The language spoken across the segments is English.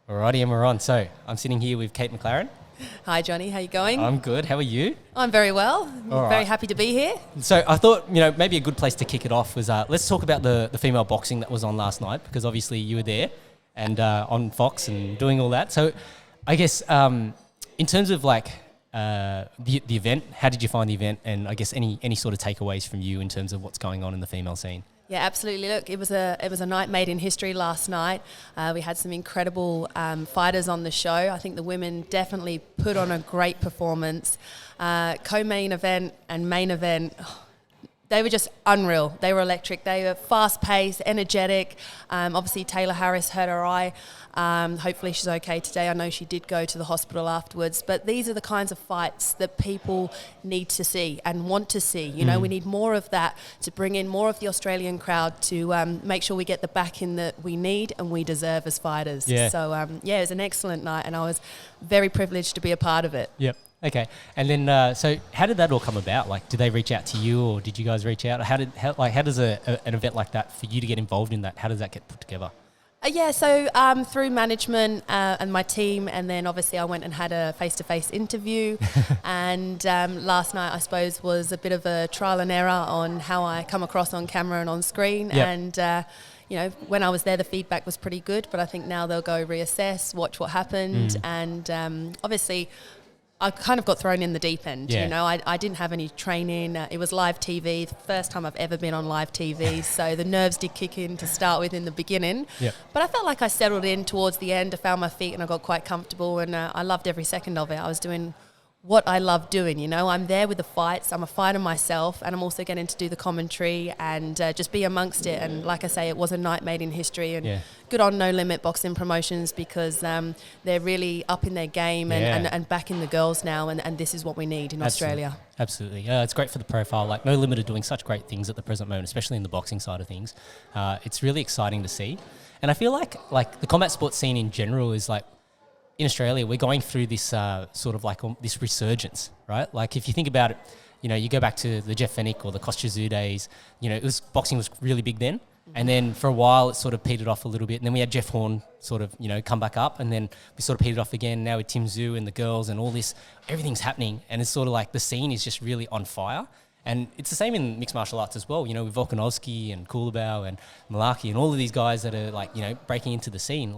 Alrighty, and we're on. So I'm sitting here with Kate Mclaren. Hi, Johnny. How you going? I'm good. How are you? I'm very well. All Very right. happy to be here. So I thought, maybe a good place to kick it off was let's talk about the female boxing that was on last night, because obviously you were there and on Fox and doing all that. So I guess in terms of the event, how did you find the event? And I guess any sort of takeaways from you in terms of what's going on in the female scene? Yeah, absolutely. Look, it was a night made in history last night. We had some incredible fighters on the show. I think the women definitely put on a great performance. Co-main event and main event, they were just unreal. They were electric. They were fast-paced, energetic. Obviously, Taylor Harris hurt her eye. Hopefully she's okay today. I know she did go to the hospital afterwards. But these are the kinds of fights that people need to see and want to see. We need more of that to bring in more of the Australian crowd to make sure we get the backing that we need and we deserve as fighters. Yeah. So, it was an excellent night and I was very privileged to be a part of it. Yep. Okay. And then, so how did that all come about? Did they reach out to you, or did you guys reach out? How does an event like that, for you to get involved in that, how does that get put together? So through management and my team, and then obviously I went and had a face-to-face interview. And last night, I suppose, was a bit of a trial and error on how I come across on camera and on screen. Yep. And when I was there, the feedback was pretty good. But I think now they'll go reassess, watch what happened, and obviously I kind of got thrown in the deep end. Yeah. I didn't have any training. It was live TV, the first time I've ever been on live TV. So the nerves did kick in to start with in the beginning. Yep. But I felt like I settled in towards the end. I found my feet and I got quite comfortable, and I loved every second of it. I was doing what I love doing. I'm there with the fights. I'm a fighter myself, and I'm also getting to do the commentary and just be amongst it. And like I say, it was a night made in history, and good on No Limit Boxing Promotions, because they're really up in their game and backing the girls now, and this is what we need in Australia. Absolutely. It's great for the profile. No Limit are doing such great things at the present moment, especially in the boxing side of things. It's really exciting to see. And I feel like the combat sports scene in general is in Australia, we're going through this this resurgence, right? If you think about it, you go back to the Jeff Fennick or the Kostya days, boxing was really big then. And then for a while, it sort of petered off a little bit. And then we had Jeff Horn come back up. And then we sort of petered off again. Now with Tim Tszyu and the girls and all this, everything's happening. And it's sort of the scene is just really on fire. And it's the same in mixed martial arts as well. With Volkanovski and Kulabau and Malaki and all of these guys that are breaking into the scene.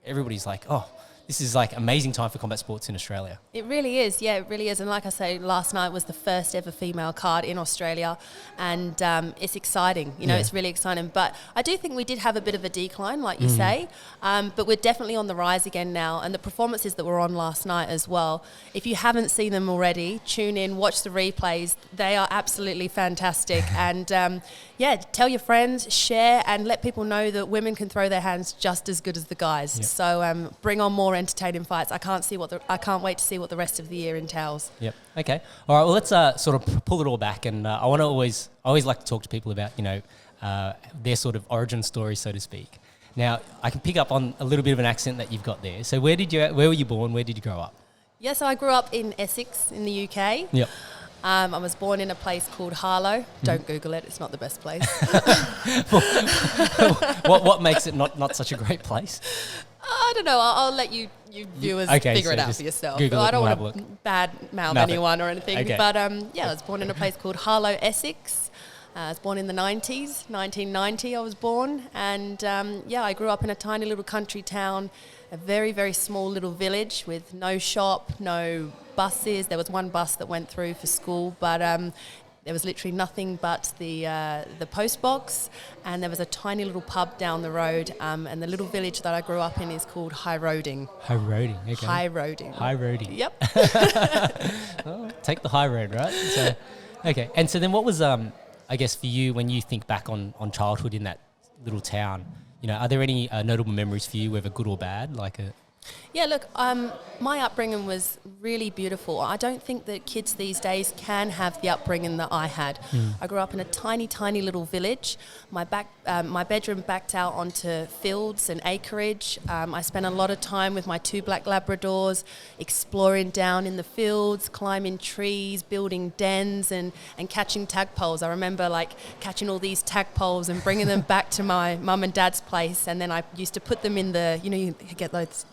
Everybody's oh, this is amazing time for combat sports in Australia. It really is, yeah, it really is. And like I say, last night was the first ever female card in Australia, and it's exciting. It's really exciting. But I do think we did have a bit of a decline, like you say, but we're definitely on the rise again now. And the performances that were on last night as well, if you haven't seen them already, tune in, watch the replays. They are absolutely fantastic. And tell your friends, share, and let people know that women can throw their hands just as good as the guys. Yep. So bring on more entertaining fights. I can't wait to see what the rest of the year entails. Yep. Okay. All right. Well, let's sort of pull it all back, and I always like to talk to people about their sort of origin story, so to speak. Now, I can pick up on a little bit of an accent that you've got there. So, where were you born? Where did you grow up? Yes, I grew up in Essex in the UK. Yep. I was born in a place called Harlow. Don't Google it; it's not the best place. What makes it not such a great place? I don't know. I'll let you viewers figure it out for yourself. I don't want to bad mouth anyone or anything. Okay. But I was born in a place called Harlow, Essex. I was born in the 90s, 1990 I was born. And I grew up in a tiny little country town, a very, very small little village with no shop, no buses. There was one bus that went through for school, but there was literally nothing but the post box, and there was a tiny little pub down the road, and the little village that I grew up in is called High Roading. High Roading, okay. High Roading. High Roading. Yep. Oh, take the high road, right? So, okay. And so then what was, I guess, for you when you think back on childhood in that little town, are there any notable memories for you, whether good or bad? Yeah, look, my upbringing was really beautiful. I don't think that kids these days can have the upbringing that I had. I grew up in a tiny, tiny little village. My bedroom backed out onto fields and acreage. I spent a lot of time with my 2 black Labradors, exploring down in the fields, climbing trees, building dens, and catching tadpoles. I remember catching all these tadpoles and bringing them back to my mum and dad's place, and then I used to put them in the, you get those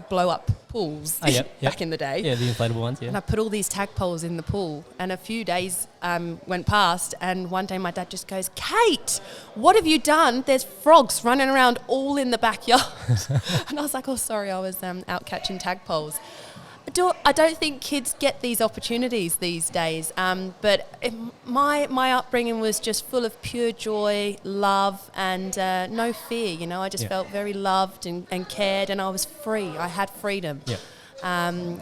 blow-up pools back in the day. Yeah, the inflatable ones, yeah. And I put all these tadpoles in the pool, and a few days went past, and one day my dad just goes, "Kate, what have you done? There's frogs running around all in the backyard." And I was like, "Oh, sorry, I was out catching tadpoles." I don't think kids get these opportunities these days, but my upbringing was just full of pure joy, love, and no fear. I just felt very loved and cared, and I was free. I had freedom. Yeah.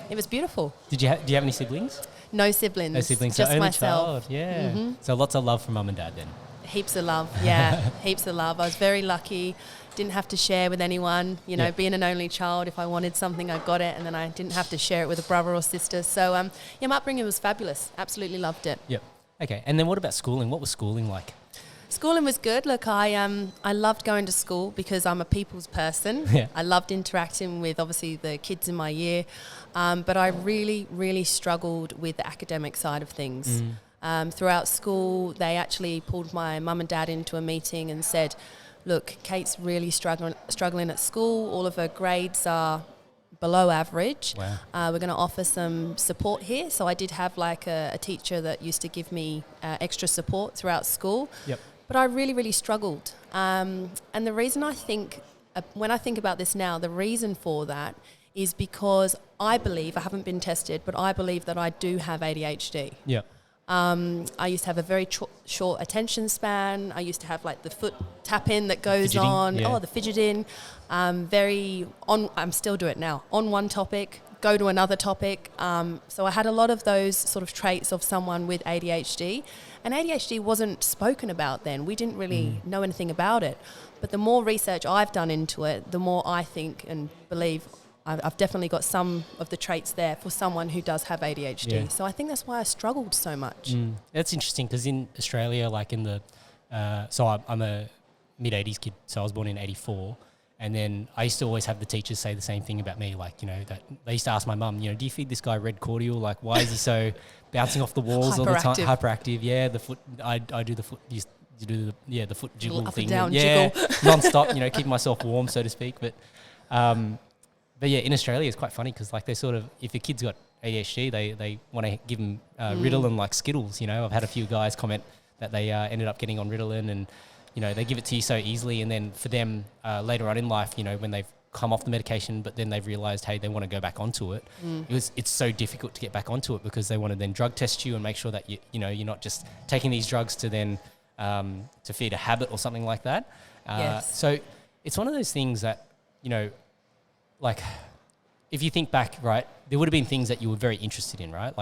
It was beautiful. Do you have any siblings? No siblings. No siblings. Just so only myself. Child. Yeah. Mm-hmm. So lots of love from mum and dad then. Heaps of love. Yeah, heaps of love. I was very lucky. Didn't have to share with anyone, being an only child. If I wanted something, I got it, and then I didn't have to share it with a brother or sister. So, my upbringing was fabulous. Absolutely loved it. Yep. Okay. And then what about schooling? What was schooling like? Schooling was good. Look, I loved going to school because I'm a people's person. Yeah. I loved interacting with, obviously, the kids in my year. But I really, really struggled with the academic side of things. Throughout school, they actually pulled my mum and dad into a meeting and said, "Look, Kate's really struggling at school. All of her grades are below average. Wow. We're going to offer some support here." So I did have a teacher that used to give me extra support throughout school. Yep. But I really, really struggled. And the reason I think, when I think about this now, the reason for that is because I believe, I haven't been tested, but I believe that I do have ADHD. Yeah. I used to have a very short attention span. I used to have the foot tap-in that goes Fidgeting, on. yeah. Oh, the fidgeting. I'm still doing it now. On one topic, go to another topic. So I had a lot of those sort of traits of someone with ADHD. And ADHD wasn't spoken about then. We didn't really know anything about it. But the more research I've done into it, the more I think and believe I've definitely got some of the traits there for someone who does have ADHD. Yeah. So I think that's why I struggled so much. That's interesting because in Australia, I'm a mid-80s kid, so I was born in 84. And then I used to always have the teachers say the same thing about me, that they used to ask my mum, do you feed this guy red cordial? Why is he so bouncing off the walls all the time? Hyperactive. Yeah, the foot, I do the foot, you do the foot jiggle up thing. And down jiggle. Non-stop, keeping myself warm, so to speak. But yeah, in Australia it's quite funny because they sort of, if your kid's got ADHD, they want to give them Ritalin like Skittles. I've had a few guys comment that they ended up getting on Ritalin and, they give it to you so easily. And then for them later on in life, when they've come off the medication, but then they've realised, hey, they want to go back onto it. It's so difficult to get back onto it because they want to then drug test you and make sure that you're not just taking these drugs to then to feed a habit or something like that. Yes. So it's one of those things that, if you think back, right, there would have been things that you were very interested in, right?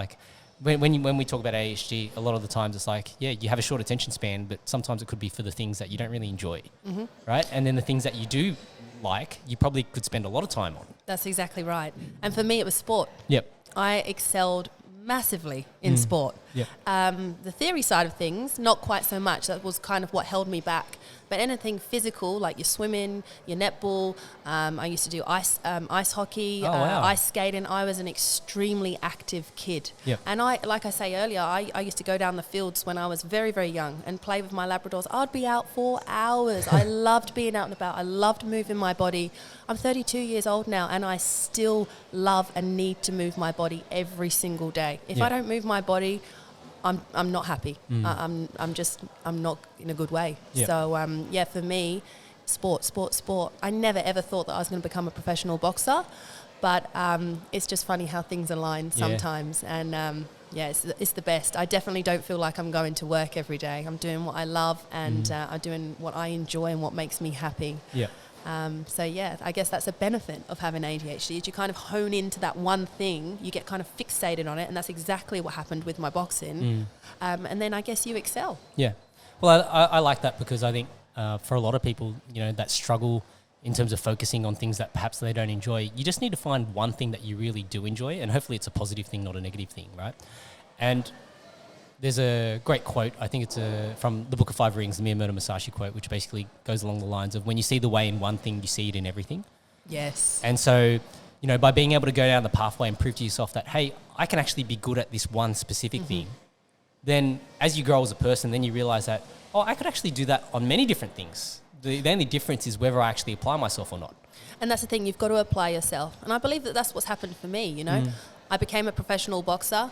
When we talk about ADHD, a lot of the times it's you have a short attention span, but sometimes it could be for the things that you don't really enjoy, right? And then the things that you do you probably could spend a lot of time on. That's exactly right. And for me, it was sport. Yep. I excelled massively in sport. Yep. The theory side of things, not quite so much. That was kind of what held me back. But anything physical, like your swimming, your netball, I used to do ice hockey, ice skating. I was an extremely active kid. Yep. And like I say earlier, I used to go down the fields when I was very, very young and play with my Labradors. I'd be out for hours. I loved being out and about. I loved moving my body. I'm 32 years old now, and I still love and need to move my body every single day. If I don't move my body, I'm not happy. I'm not in a good way. Yeah. So for me, sport. I never ever thought that I was going to become a professional boxer, but it's just funny how things align sometimes. And it's the best. I definitely don't feel like I'm going to work every day. I'm doing what I love, and I'm doing what I enjoy and what makes me happy. Yeah. I guess that's a benefit of having ADHD is you kind of hone into that one thing, you get kind of fixated on it, and that's exactly what happened with my boxing. And then I guess you excel. Yeah. Well, I like that because I think for a lot of people, that struggle in terms of focusing on things that perhaps they don't enjoy. You just need to find one thing that you really do enjoy, and hopefully it's a positive thing, not a negative thing, right? And there's a great quote, I think it's from the Book of Five Rings, the Miyamoto Musashi quote, which basically goes along the lines of, when you see the way in one thing, you see it in everything. Yes. And so, you know, by being able to go down the pathway and prove to yourself that, hey, I can actually be good at this one specific thing, then as you grow as a person, then you realize that, oh, I could actually do that on many different things. The only difference is whether I actually apply myself or not. And that's the thing, you've got to apply yourself. And I believe that that's what's happened for me, you know. I became a professional boxer.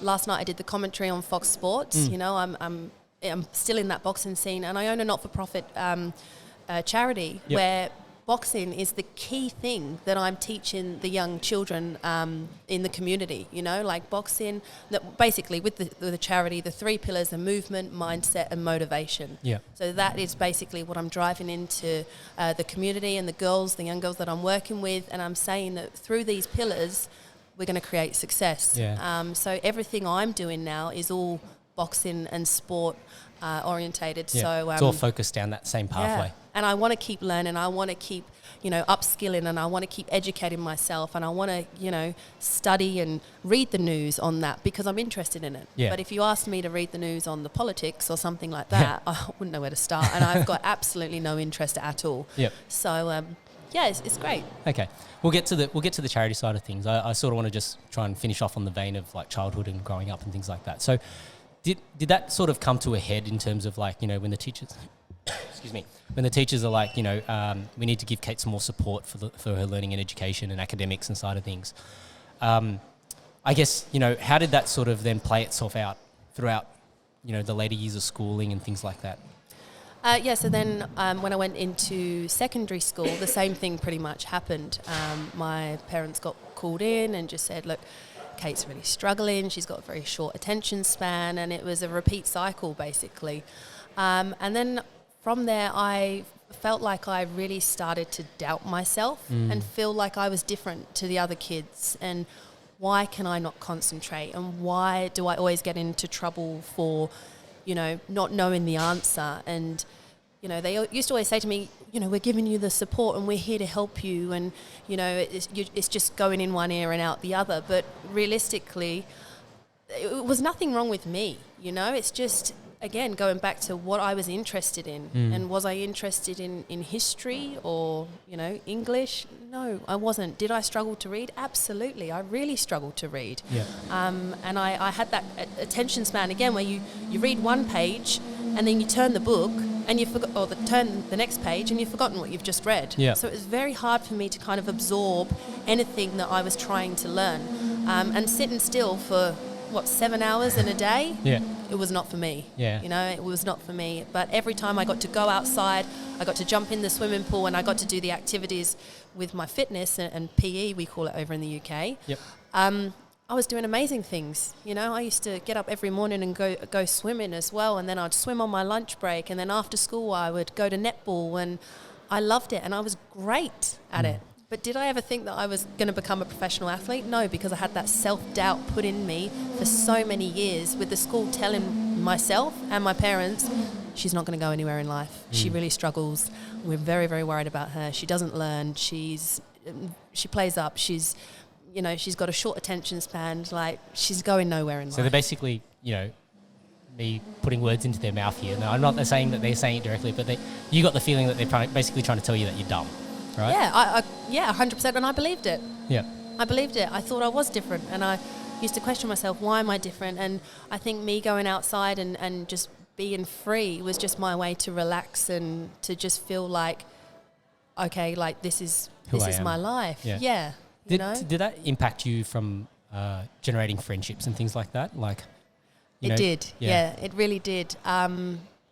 Last night I did the commentary on Fox Sports. You know, I'm still in that boxing scene, and I own a not-for-profit charity where boxing is the key thing that I'm teaching the young children in the community. You know, like boxing, that basically with the charity, the 3 pillars are movement, mindset, and motivation. Yeah. So that is basically what I'm driving into the community and the young girls that I'm working with, and I'm saying that through these pillars, we're going to create success. Yeah. So everything I'm doing now is all boxing and sport orientated. Yeah. So it's all focused down that same pathway. Yeah. And I want to keep learning. I want to keep, you know, upskilling, and I want to keep educating myself, and I want to, you know, study and read the news on that because I'm interested in it. Yeah. But if you asked me to read the news on the politics or something like that, I wouldn't know where to start, and I've got absolutely no interest at all. Yep. So yeah, it's great. Okay, we'll get to the charity side of things. I sort of want to just try and finish off on the vein of like childhood and growing up and things like that. So, did that sort of come to a head in terms of like, you know, when the teachers, when the teachers are like, you know, we need to give Kate some more support for her learning and education and academics and side of things. I guess, you know, how did that sort of then play itself out throughout, you know, the later years of schooling and things like that? So then when I went into secondary school, the same thing pretty much happened. My parents got called in and just said, look, Kate's really struggling. She's got a very short attention span, and it was a repeat cycle, basically. And then from there, I felt like I really started to doubt myself and feel like I was different to the other kids. And why can I not concentrate? And why do I always get into trouble for, you know, not knowing the answer? And, you know, they used to always say to me, you know, we're giving you the support and we're here to help you. And, you know, it's just going in one ear and out the other. But realistically, it was nothing wrong with me, you know. It's just, again, going back to what I was interested in. And was I interested in history or, you know, English? No, I wasn't. Did I struggle to read? Absolutely. I really struggled to read. Yeah. And I had that attention span, again, where you read one page and then you turn the book and you forgot, or turn the next page and you've forgotten what you've just read. Yeah. So it was very hard for me to kind of absorb anything that I was trying to learn. And sitting still for 7 hours in a day? Yeah. It was not for me. Yeah. You know, it was not for me. But every time I got to go outside, I got to jump in the swimming pool, and I got to do the activities with my fitness and PE, we call it over in the UK. Yep. I was doing amazing things. You know, I used to get up every morning and go swimming as well, and then I'd swim on my lunch break, and then after school I would go to netball, and I loved it, and I was great at it. But did I ever think that I was going to become a professional athlete? No, because I had that self-doubt put in me for so many years, with the school telling myself and my parents, she's not going to go anywhere in life. She really struggles. We're very, very worried about her. She doesn't learn. She plays up. She's got a short attention span. Like, she's going nowhere in life. So they're basically, you know, me putting words into their mouth here. No, I'm not saying that they're saying it directly, but you got the feeling that they're basically trying to tell you that you're dumb. Right? Yeah, 100%, and I believed it. Yeah, I believed it. I thought I was different, and I used to question myself, why am I different? And I think me going outside and just being free was just my way to relax and to just feel like, okay, like this is my life. Yeah. Did that impact you from generating friendships and things like that? Like, it did. Yeah, it really did.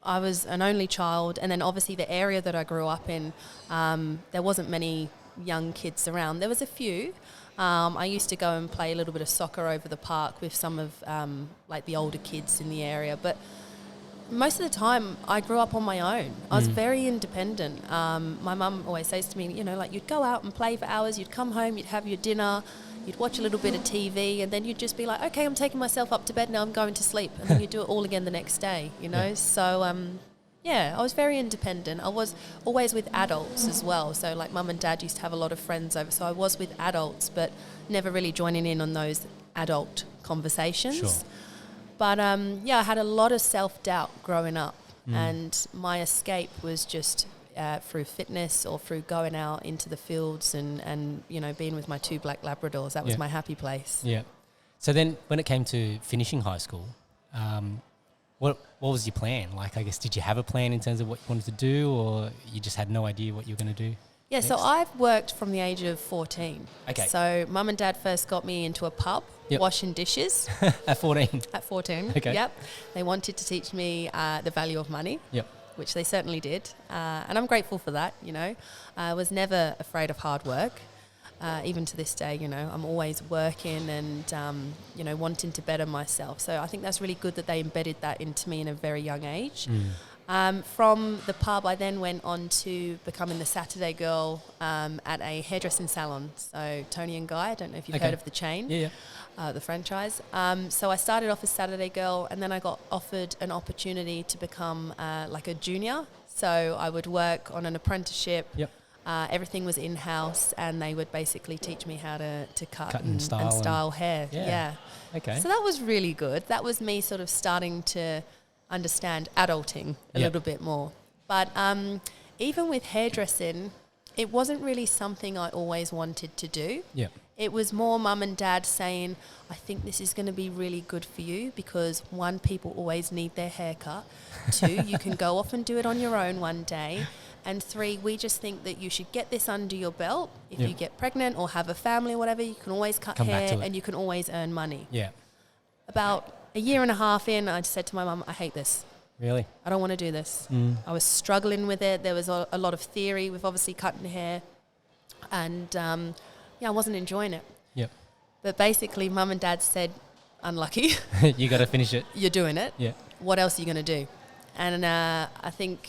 I was an only child, and then obviously the area that I grew up in, there wasn't many young kids around. There was a few. I used to go and play a little bit of soccer over the park with some of like the older kids in the area, but most of the time I grew up on my own. I was very independent. My mum always says to me, you know, like, you'd go out and play for hours, you'd come home, you'd have your dinner, you'd watch a little bit of TV, and then you'd just be like, okay, I'm taking myself up to bed now, I'm going to sleep. And then you do it all again the next day, you know? Yeah. So, Yeah, I was very independent. I was always with adults as well. So like mum and dad used to have a lot of friends over. So I was with adults, but never really joining in on those adult conversations. Sure. But I had a lot of self-doubt growing up. And my escape was just through fitness or through going out into the fields and being with my 2 black Labradors. That was my happy place. Yeah. So then when it came to finishing high school, what was your plan? Like, I guess, did you have a plan in terms of what you wanted to do, or you just had no idea what you were going to do? Yeah, next? so I've worked from the age of 14. Okay. So mum and dad first got me into a pub, washing dishes. At 14? At 14, Okay. Yep. They wanted to teach me the value of money. Yep. Which they certainly did. And I'm grateful for that, I was never afraid of hard work. Even to this day, I'm always working and, wanting to better myself. So I think that's really good that they embedded that into me in a very young age. From the pub, I then went on to becoming the Saturday girl at a hairdressing salon. So Tony and Guy, I don't know if you've heard of the chain. Yeah. The franchise. So I started off as Saturday girl, and then I got offered an opportunity to become like a junior. So I would work on an apprenticeship. Yep. Everything was in-house, and they would basically teach me how to cut and style, style hair. Yeah. Okay. So that was really good. That was me sort of starting to understand adulting a little bit more. But even with hairdressing, it wasn't really something I always wanted to do. Yeah. It was more mum and dad saying, I think this is going to be really good for you because 1, people always need their hair cut. 2, you can go off and do it on your own one day. And 3, we just think that you should get this under your belt. If you get pregnant or have a family or whatever, you can always cut hair and you can always earn money. Yeah. About a year and a half in, I just said to my mum, I hate this. Really? I don't want to do this. I was struggling with it. There was a lot of theory with obviously cutting hair. And I wasn't enjoying it. Yep. But basically, mum and dad said, unlucky. You got to finish it. You're doing it. Yeah. What else are you going to do? And I think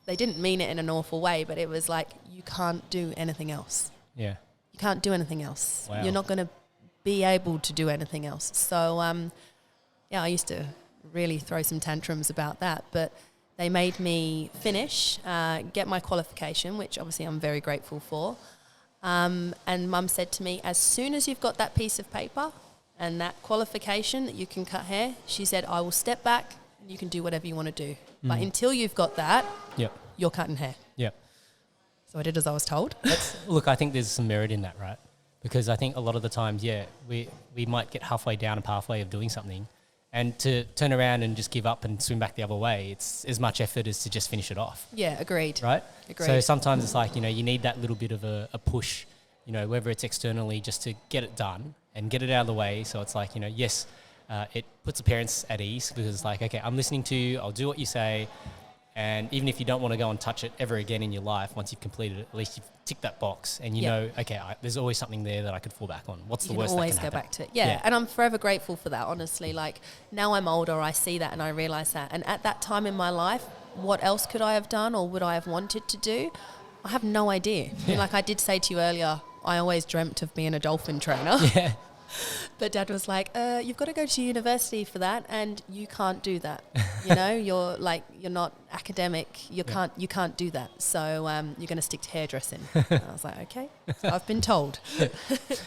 they didn't mean it in an awful way, but it was like, you can't do anything else. Yeah. You can't do anything else. Wow. You're not going to be able to do anything else. So, I used to really throw some tantrums about that, but they made me finish, get my qualification, which obviously I'm very grateful for. And mum said to me, as soon as you've got that piece of paper and that qualification that you can cut hair, she said, I will step back and you can do whatever you want to do. But until you've got that, you're cutting hair. Yep. So I did as I was told. Look, I think there's some merit in that, right? Because I think a lot of the times, we might get halfway down a pathway of doing something, and to turn around and just give up and swim back the other way, it's as much effort as to just finish it off. Yeah, agreed. Right? Agreed. So sometimes it's like, you need that little bit of a push, whether it's externally just to get it done and get it out of the way. So it's like, yes, it puts the parents at ease because it's like, okay, I'm listening to you, I'll do what you say. And even if you don't want to go and touch it ever again in your life, once you've completed it, at least you've ticked that box and you know, okay, there's always something there that I could fall back on. What's the worst that can happen? You can always go back to it. Yeah, and I'm forever grateful for that, honestly. Like, now I'm older, I see that and I realise that. And at that time in my life, what else could I have done or would I have wanted to do? I have no idea. I mean, like I did say to you earlier, I always dreamt of being a dolphin trainer. Yeah. But Dad was like, you've got to go to university for that and you can't do that. You're not academic. You can't do that. So you're going to stick to hairdressing. And I was like, okay, so I've been told.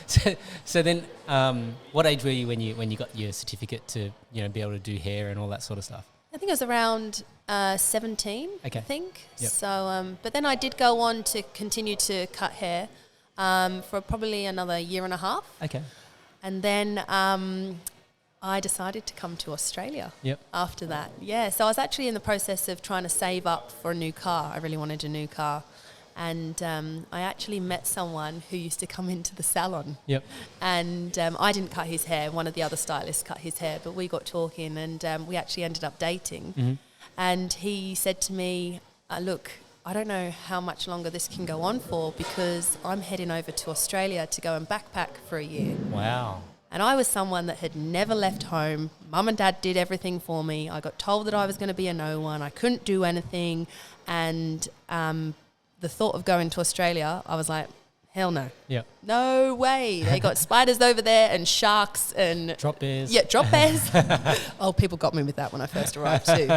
So then what age were you when you got your certificate to, be able to do hair and all that sort of stuff? I think it was around 17, okay. I think. Yep. So, but then I did go on to continue to cut hair for probably another year and a half. Okay. And then I decided to come to Australia after that. Yeah, so I was actually in the process of trying to save up for a new car. I really wanted a new car. And I actually met someone who used to come into the salon. Yep. And I didn't cut his hair. One of the other stylists cut his hair. But we got talking and we actually ended up dating. Mm-hmm. And he said to me, look, I don't know how much longer this can go on for because I'm heading over to Australia to go and backpack for a year. Wow. And I was someone that had never left home. Mum and Dad did everything for me. I got told that I was going to be a no one. I couldn't do anything. And the thought of going to Australia, I was like, hell no. Yeah. No way. They got spiders over there and sharks and... Drop bears. Yeah, drop bears. Oh, people got me with that when I first arrived too.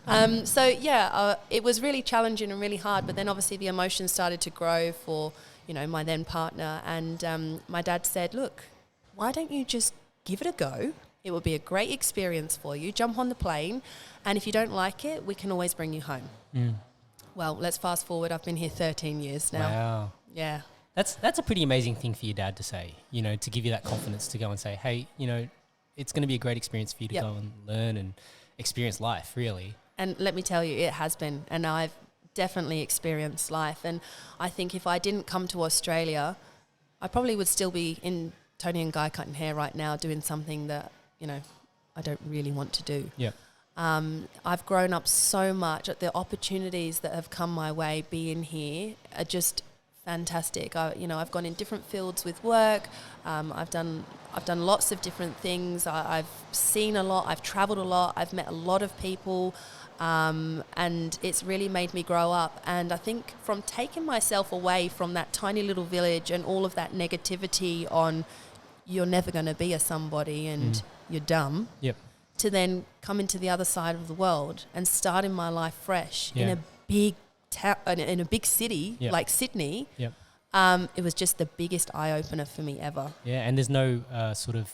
It was really challenging and really hard, but then obviously the emotions started to grow for, my then partner, and my dad said, look, why don't you just give it a go? It will be a great experience for you. Jump on the plane, and if you don't like it, we can always bring you home. Well, let's fast forward. I've been here 13 years now. Wow. Yeah. That's a pretty amazing thing for your dad to say, to give you that confidence to go and say, hey, it's going to be a great experience for you to go and learn and experience life, really. And let me tell you, it has been. And I've definitely experienced life. And I think if I didn't come to Australia, I probably would still be in Tony and Guy cutting hair right now doing something that, I don't really want to do. Yeah. I've grown up so much. The opportunities that have come my way being here are just fantastic. I've gone in different fields with work. I've done lots of different things. I've seen a lot. I've travelled a lot. I've met a lot of people, and it's really made me grow up. And I think from taking myself away from that tiny little village and all of that negativity on you're never going to be a somebody and you're dumb. Yep. To then come into the other side of the world and starting my life fresh in a big in a big city like Sydney. Yep. It was just the biggest eye-opener for me ever. Yeah, and there's no sort of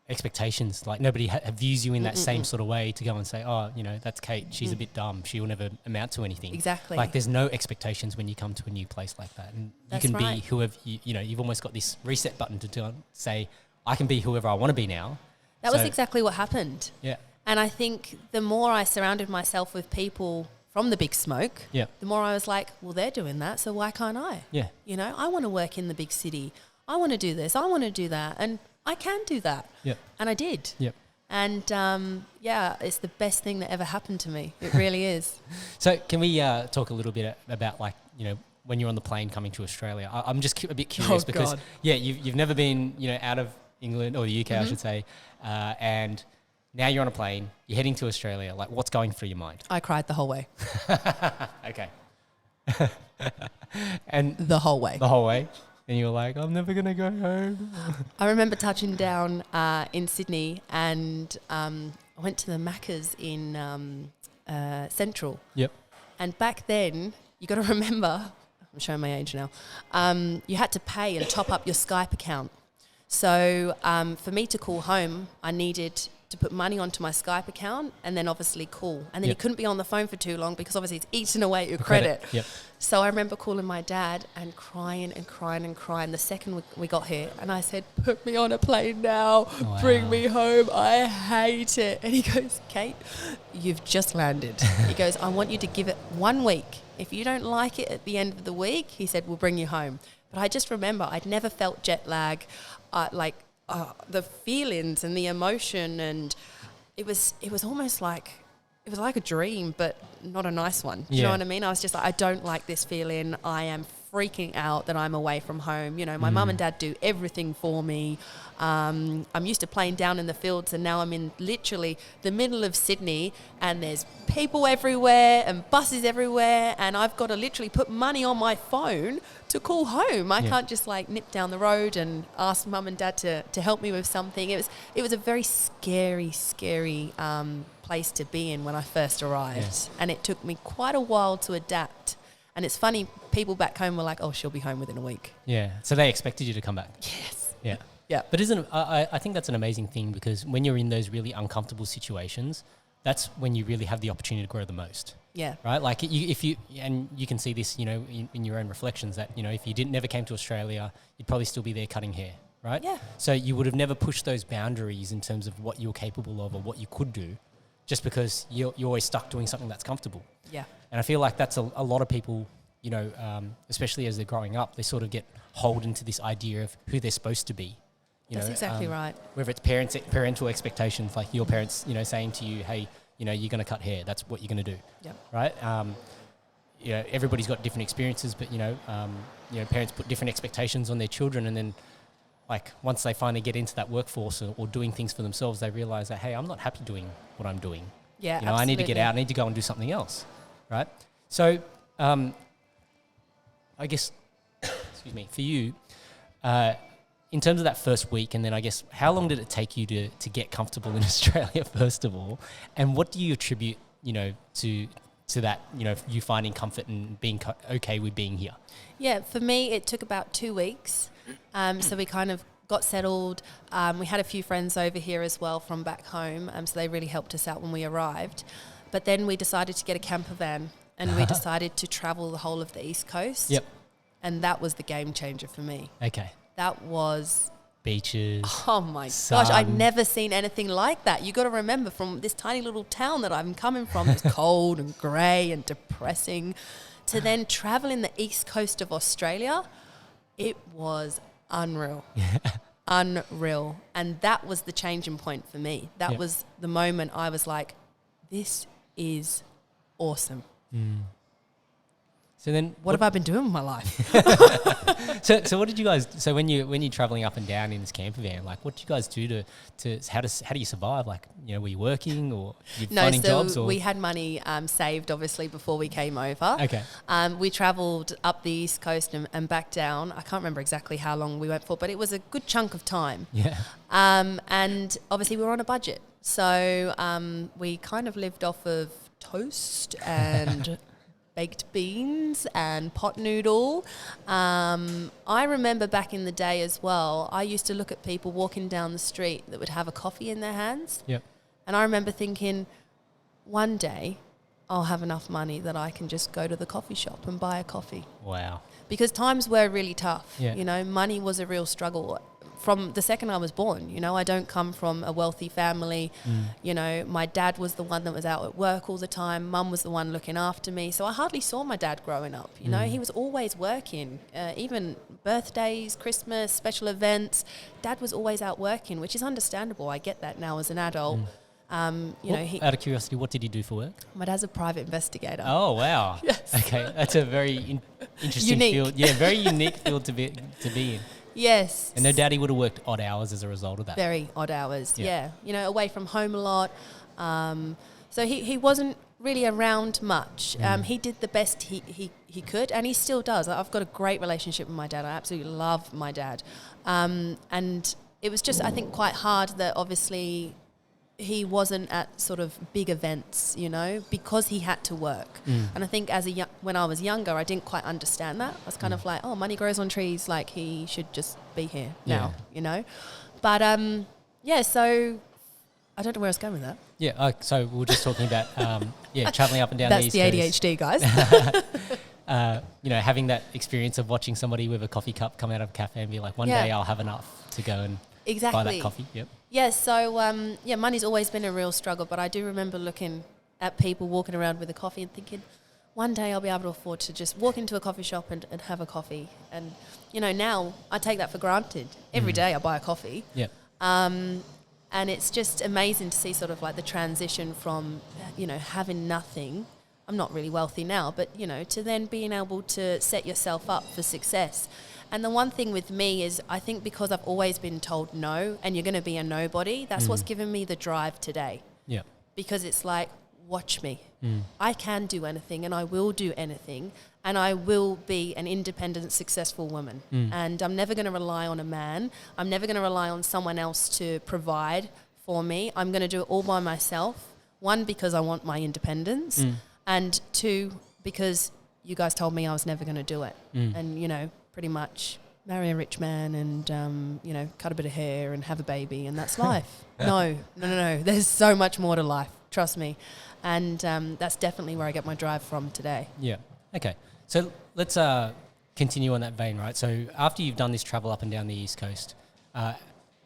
expectations. Like nobody views you in that same sort of way to go and say, oh, that's Kate. She's a bit dumb. She will never amount to anything. Exactly. Like there's no expectations when you come to a new place like that. And that's you can right. be whoever, you've almost got this reset button to say, I can be whoever I want to be now. That was exactly what happened. Yeah. And I think the more I surrounded myself with people from the big smoke, the more I was like, well, they're doing that, so why can't I? Yeah. I want to work in the big city. I want to do this. I want to do that. And I can do that. Yeah. And I did. Yep. And, it's the best thing that ever happened to me. It really is. So can we talk a little bit about when you're on the plane coming to Australia? I'm just a bit curious because, you've never been, out of England or the UK, I should say, and now you're on a plane, you're heading to Australia. Like, what's going through your mind? I cried the whole way. Okay. And the whole way. The whole way. And you were like, I'm never going to go home. I remember touching down in Sydney, and I went to the Macca's in Central. Yep. And back then, you got to remember, I'm showing my age now, you had to pay and top up your Skype account. So for me to call home, I needed to put money onto my Skype account and then obviously call. And then you couldn't be on the phone for too long because obviously it's eating away at your credit. Yep. So I remember calling my dad and crying and crying and crying the second we got here. And I said, put me on a plane now. Wow. Bring me home. I hate it. And he goes, Kate, you've just landed. He goes, I want you to give it 1 week. If you don't like it at the end of the week, he said, we'll bring you home. But I just remember I'd never felt jet lag, the feelings and the emotion, and it was almost like it was like a dream, but not a nice one. Do you know what I mean? I was just like, I don't like this feeling. I am freaking out that I'm away from home. My mum and dad do everything for me. I'm used to playing down in the fields, and now I'm in literally the middle of Sydney, and there's people everywhere and buses everywhere, and I've got to literally put money on my phone to call home. I can't just nip down the road and ask mum and dad to help me with something. It was a very scary place to be in when I first arrived, and it took me quite a while to adapt. And it's funny, people back home were like, oh, she'll be home within a week. Yeah. So they expected you to come back. Yes. Yeah. Yeah. But I think that's an amazing thing, because when you're in those really uncomfortable situations, that's when you really have the opportunity to grow the most. Yeah. Right? Like if you can see this, in your own reflections, that, if you never came to Australia, you'd probably still be there cutting hair. Right? Yeah. So you would have never pushed those boundaries in terms of what you're capable of or what you could do, just because you're always stuck doing something that's comfortable. Yeah. And I feel like that's a lot of people, especially as they're growing up, they sort of get hold into this idea of who they're supposed to be. That's exactly right. Whether it's parental expectations, like your parents, saying to you, hey, you're going to cut hair. That's what you're going to do. Yep. Right? Everybody's got different experiences, but, parents put different expectations on their children, and then, once they finally get into that workforce or doing things for themselves, they realize that, hey, I'm not happy doing what I'm doing. Yeah, I need to get out. I need to go and do something else. Right? So, I guess, excuse me, for you, in terms of that first week, and then I guess, how long did it take you to get comfortable in Australia, first of all? And what do you attribute you know, to that, you know, you finding comfort and being okay with being here? Yeah, for me, it took about 2 weeks. So we kind of got settled. We had a few friends over here as well from back home, so they really helped us out when we arrived. But then we decided to get a camper van, and we decided to travel the whole of the East Coast. Yep. And that was the game changer for me. Okay. That was... Beaches. Oh my sun. gosh, I'd never seen anything like that. You got to remember, from this tiny little town that I'm coming from, it's cold and grey and depressing, to then travel in the East Coast of Australia, it was unreal. Unreal. And that was the changing point for me. That was the moment I was like, this is awesome. So then, what have I been doing with my life? so what did you guys? So when you're traveling up and down in this camper van, like, what do you guys do to how do you survive? Like, you know, were you working or you finding jobs? Or? We had money saved, obviously, before we came over. Okay. We travelled up the East Coast and back down. I can't remember exactly how long we went for, but it was a good chunk of time. Yeah. And obviously we were on a budget, so we kind of lived off of toast and baked beans and pot noodle. I remember back in the day as well, I used to look at people walking down the street that would have a coffee in their hands. Yep. And I remember thinking, one day I'll have enough money that I can just go to the coffee shop and buy a coffee. Wow. Because times were really tough. Yeah. You know, money was a real struggle. From the second I was born, you know, I don't come from a wealthy family. You know, my dad was the one that was out at work all the time. Mum was the one looking after me. So I hardly saw my dad growing up. You know, he was always working. Even birthdays, Christmas, special events, Dad was always out working, which is understandable. I get that now as an adult. You know, out of curiosity, what did he do for work? My dad's a private investigator. Oh, wow. Yes. Okay, that's a very interesting Unique. field. Yeah, very unique field to be in. Yes. And no doubt he would have worked odd hours as a result of that. Very odd hours, yeah. You know, away from home a lot. So he wasn't really around much. He did the best he could, and he still does. I've got a great relationship with my dad. I absolutely love my dad. And it was just, I think, quite hard that obviously he wasn't at sort of big events, you know, because he had to work. And I think when I was younger, I didn't quite understand that. I was kind of like, oh, money grows on trees, like he should just be here now, you know. But so I don't know where I was going with that. Yeah, so we were just talking about traveling up and down the East That's the Coast. ADHD, guys. You know, having that experience of watching somebody with a coffee cup come out of a cafe and be like, one day I'll have enough to go and buy that coffee. Yep. Yeah, so, money's always been a real struggle, but I do remember looking at people walking around with a coffee and thinking, one day I'll be able to afford to just walk into a coffee shop and have a coffee. And, you know, now I take that for granted. Every day I buy a coffee. Yep. And it's just amazing to see sort of like the transition from, you know, having nothing. I'm not really wealthy now, but, you know, to then being able to set yourself up for success. And the one thing with me is I think because I've always been told no and you're going to be a nobody, that's what's given me the drive today. Yeah. Because it's like, watch me. I can do anything and I will do anything and I will be an independent, successful woman. And I'm never going to rely on a man. I'm never going to rely on someone else to provide for me. I'm going to do it all by myself. One, because I want my independence. And two, because you guys told me I was never going to do it. And, you know, pretty much marry a rich man and, you know, cut a bit of hair and have a baby and that's life. No. There's so much more to life. Trust me. And that's definitely where I get my drive from today. Yeah. Okay. So let's continue on that vein, right? So after you've done this travel up and down the East Coast,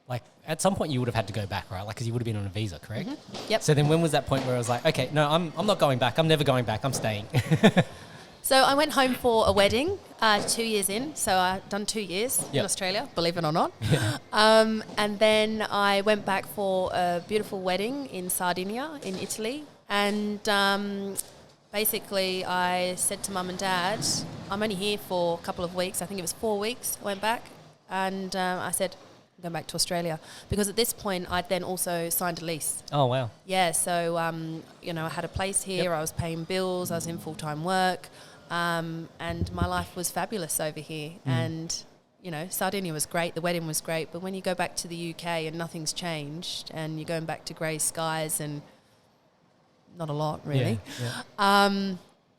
like at some point you would have had to go back, right? Like, because you would have been on a visa, correct? Yep. So then when was that point where I was like, okay, no, I'm not going back. I'm never going back. I'm staying. So I went home for a wedding 2 years in. So I've done 2 years in Australia, believe it or not. And then I went back for a beautiful wedding in Sardinia in Italy. And basically I said to Mum and Dad, I'm only here for a couple of weeks. I think it was 4 weeks. I went back and I said, I'm going back to Australia. Because at this point I'd then also signed a lease. Oh, wow. Yeah, so, you know, I had a place here. I was paying bills. I was in full-time work. And my life was fabulous over here. And, you know, Sardinia was great. The wedding was great. But when you go back to the UK and nothing's changed and you're going back to grey skies and not a lot really.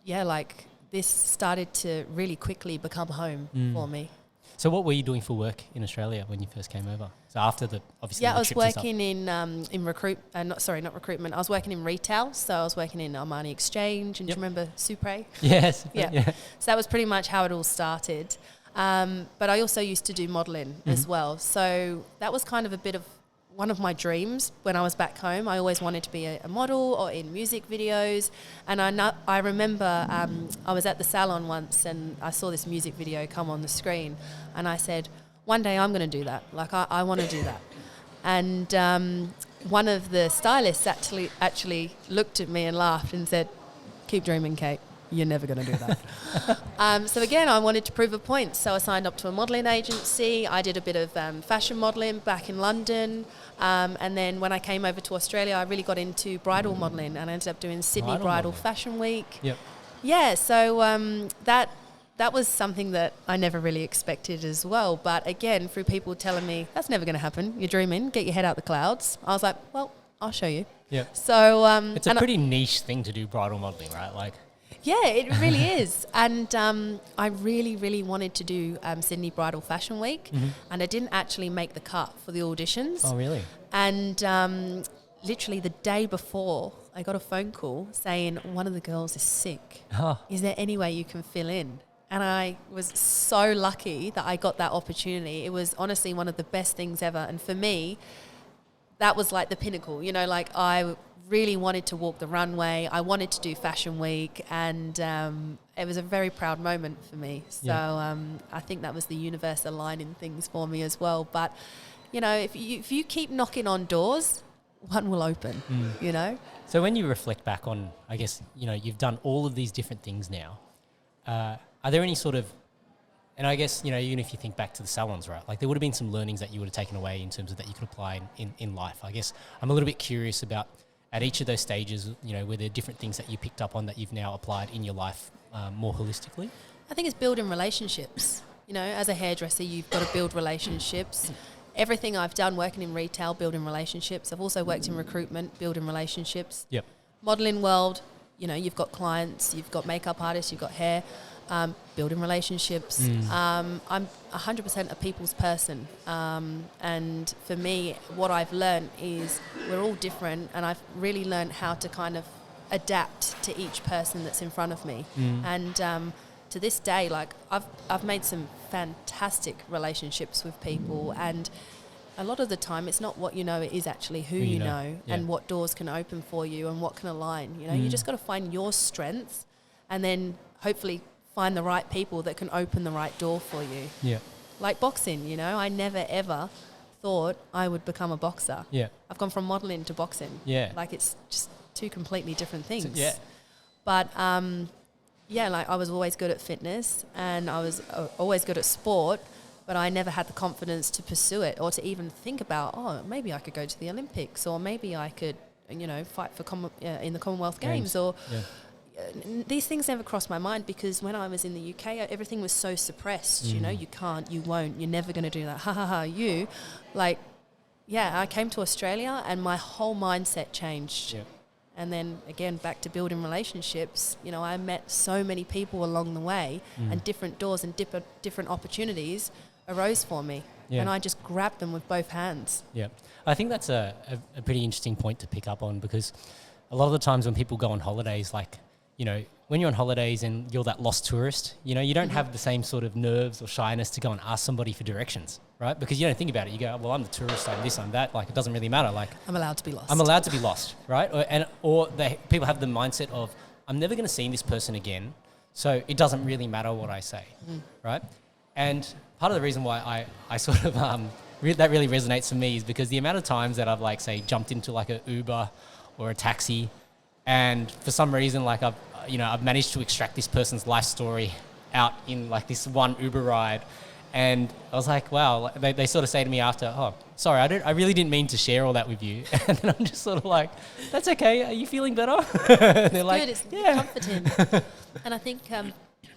Like this started to really quickly become home for me. So what were you doing for work in Australia when you first came over? So after the obviously I the was trips working in not recruitment. I was working in retail, so I was working in Armani Exchange. And do you remember Supre? Yes. Yeah. So that was pretty much how it all started. But I also used to do modelling as well. So that was kind of a bit of one of my dreams when I was back home. I always wanted to be a model or in music videos. And I remember I was at the salon once and I saw this music video come on the screen. And I said, one day I'm going to do that. Like, I want to do that. And one of the stylists actually looked at me and laughed and said, keep dreaming, Kate. You're never going to do that. So again, I wanted to prove a point. So I signed up to a modelling agency. I did a bit of fashion modelling back in London. And then when I came over to Australia, I really got into bridal modelling and I ended up doing Sydney Bridal Fashion Week. Yep. Yeah, so that was something that I never really expected as well. But again, through people telling me, that's never going to happen. You're dreaming. Get your head out the clouds. I was like, well, I'll show you. Yeah. So it's a pretty niche thing to do, bridal modelling, right? Like. Yeah, it really is. And I really, really wanted to do Sydney Bridal Fashion Week. And I didn't actually make the cut for the auditions. Oh, really? And literally the day before, I got a phone call saying one of the girls is sick. Is there any way you can fill in? And I was so lucky that I got that opportunity. It was honestly one of the best things ever. And for me, that was like the pinnacle. You know, like I really wanted to walk the runway. I wanted to do Fashion Week, and it was a very proud moment for me. So I think that was the universe aligning things for me as well. But, you know, if you keep knocking on doors, one will open, you know. So when you reflect back on, I guess, you know, you've done all of these different things now. Are there any sort of, and I guess, you know, even if you think back to the salons, right, like there would have been some learnings that you would have taken away in terms of that you could apply in life. I guess I'm a little bit curious about at each of those stages, you know, were there different things that you picked up on that you've now applied in your life more holistically? I think it's building relationships. You know, as a hairdresser, you've got to build relationships. Everything I've done working in retail, building relationships. I've also worked in recruitment, building relationships. Yep. Modelling world, you know, you've got clients, you've got makeup artists, you've got hair, building relationships. I'm 100% a people's person. And for me, what I've learned is we're all different, and I've really learned how to kind of adapt to each person that's in front of me. And to this day, like I've made some fantastic relationships with people, and a lot of the time it's not what you know, it is actually who you know. And what doors can open for you and what can align. You know, you just got to find your strengths and then hopefully find the right people that can open the right door for you. Yeah. Like boxing, you know, I never ever thought I would become a boxer. Yeah. I've gone from modelling to boxing. Yeah. Like it's just two completely different things. Yeah. But yeah, like I was always good at fitness and I was always good at sport, but I never had the confidence to pursue it or to even think about, oh, maybe I could go to the Olympics or maybe I could, you know, fight for in the Commonwealth Games or... Yeah. These things never crossed my mind because when I was in the UK, everything was so suppressed. You know, you can't, you won't, you're never going to do that. Ha ha ha, you. Like, yeah, I came to Australia and my whole mindset changed. Yeah. And then again, back to building relationships. You know, I met so many people along the way and different doors and different opportunities arose for me. Yeah. And I just grabbed them with both hands. Yeah. I think that's a pretty interesting point to pick up on because a lot of the times when people go on holidays, like, you know, when you're on holidays and you're that lost tourist, you know, you don't have the same sort of nerves or shyness to go and ask somebody for directions, right? Because you don't think about it. You go, well, I'm the tourist, I'm this, I'm that. Like, it doesn't really matter. Like, I'm allowed to be lost. I'm allowed to be lost, right? Or people have the mindset of, I'm never going to see this person again, so it doesn't really matter what I say, right? And part of the reason why I sort of, that really resonates for me is because the amount of times that I've, like, say, jumped into, like, a Uber or a taxi, and for some reason, like I've managed to extract this person's life story out in like this one Uber ride, and I was like, wow. They sort of say to me after, oh, sorry, I really didn't mean to share all that with you, and then I'm just sort of like, that's okay. Are you feeling better? And they're like, it's comforting, and I think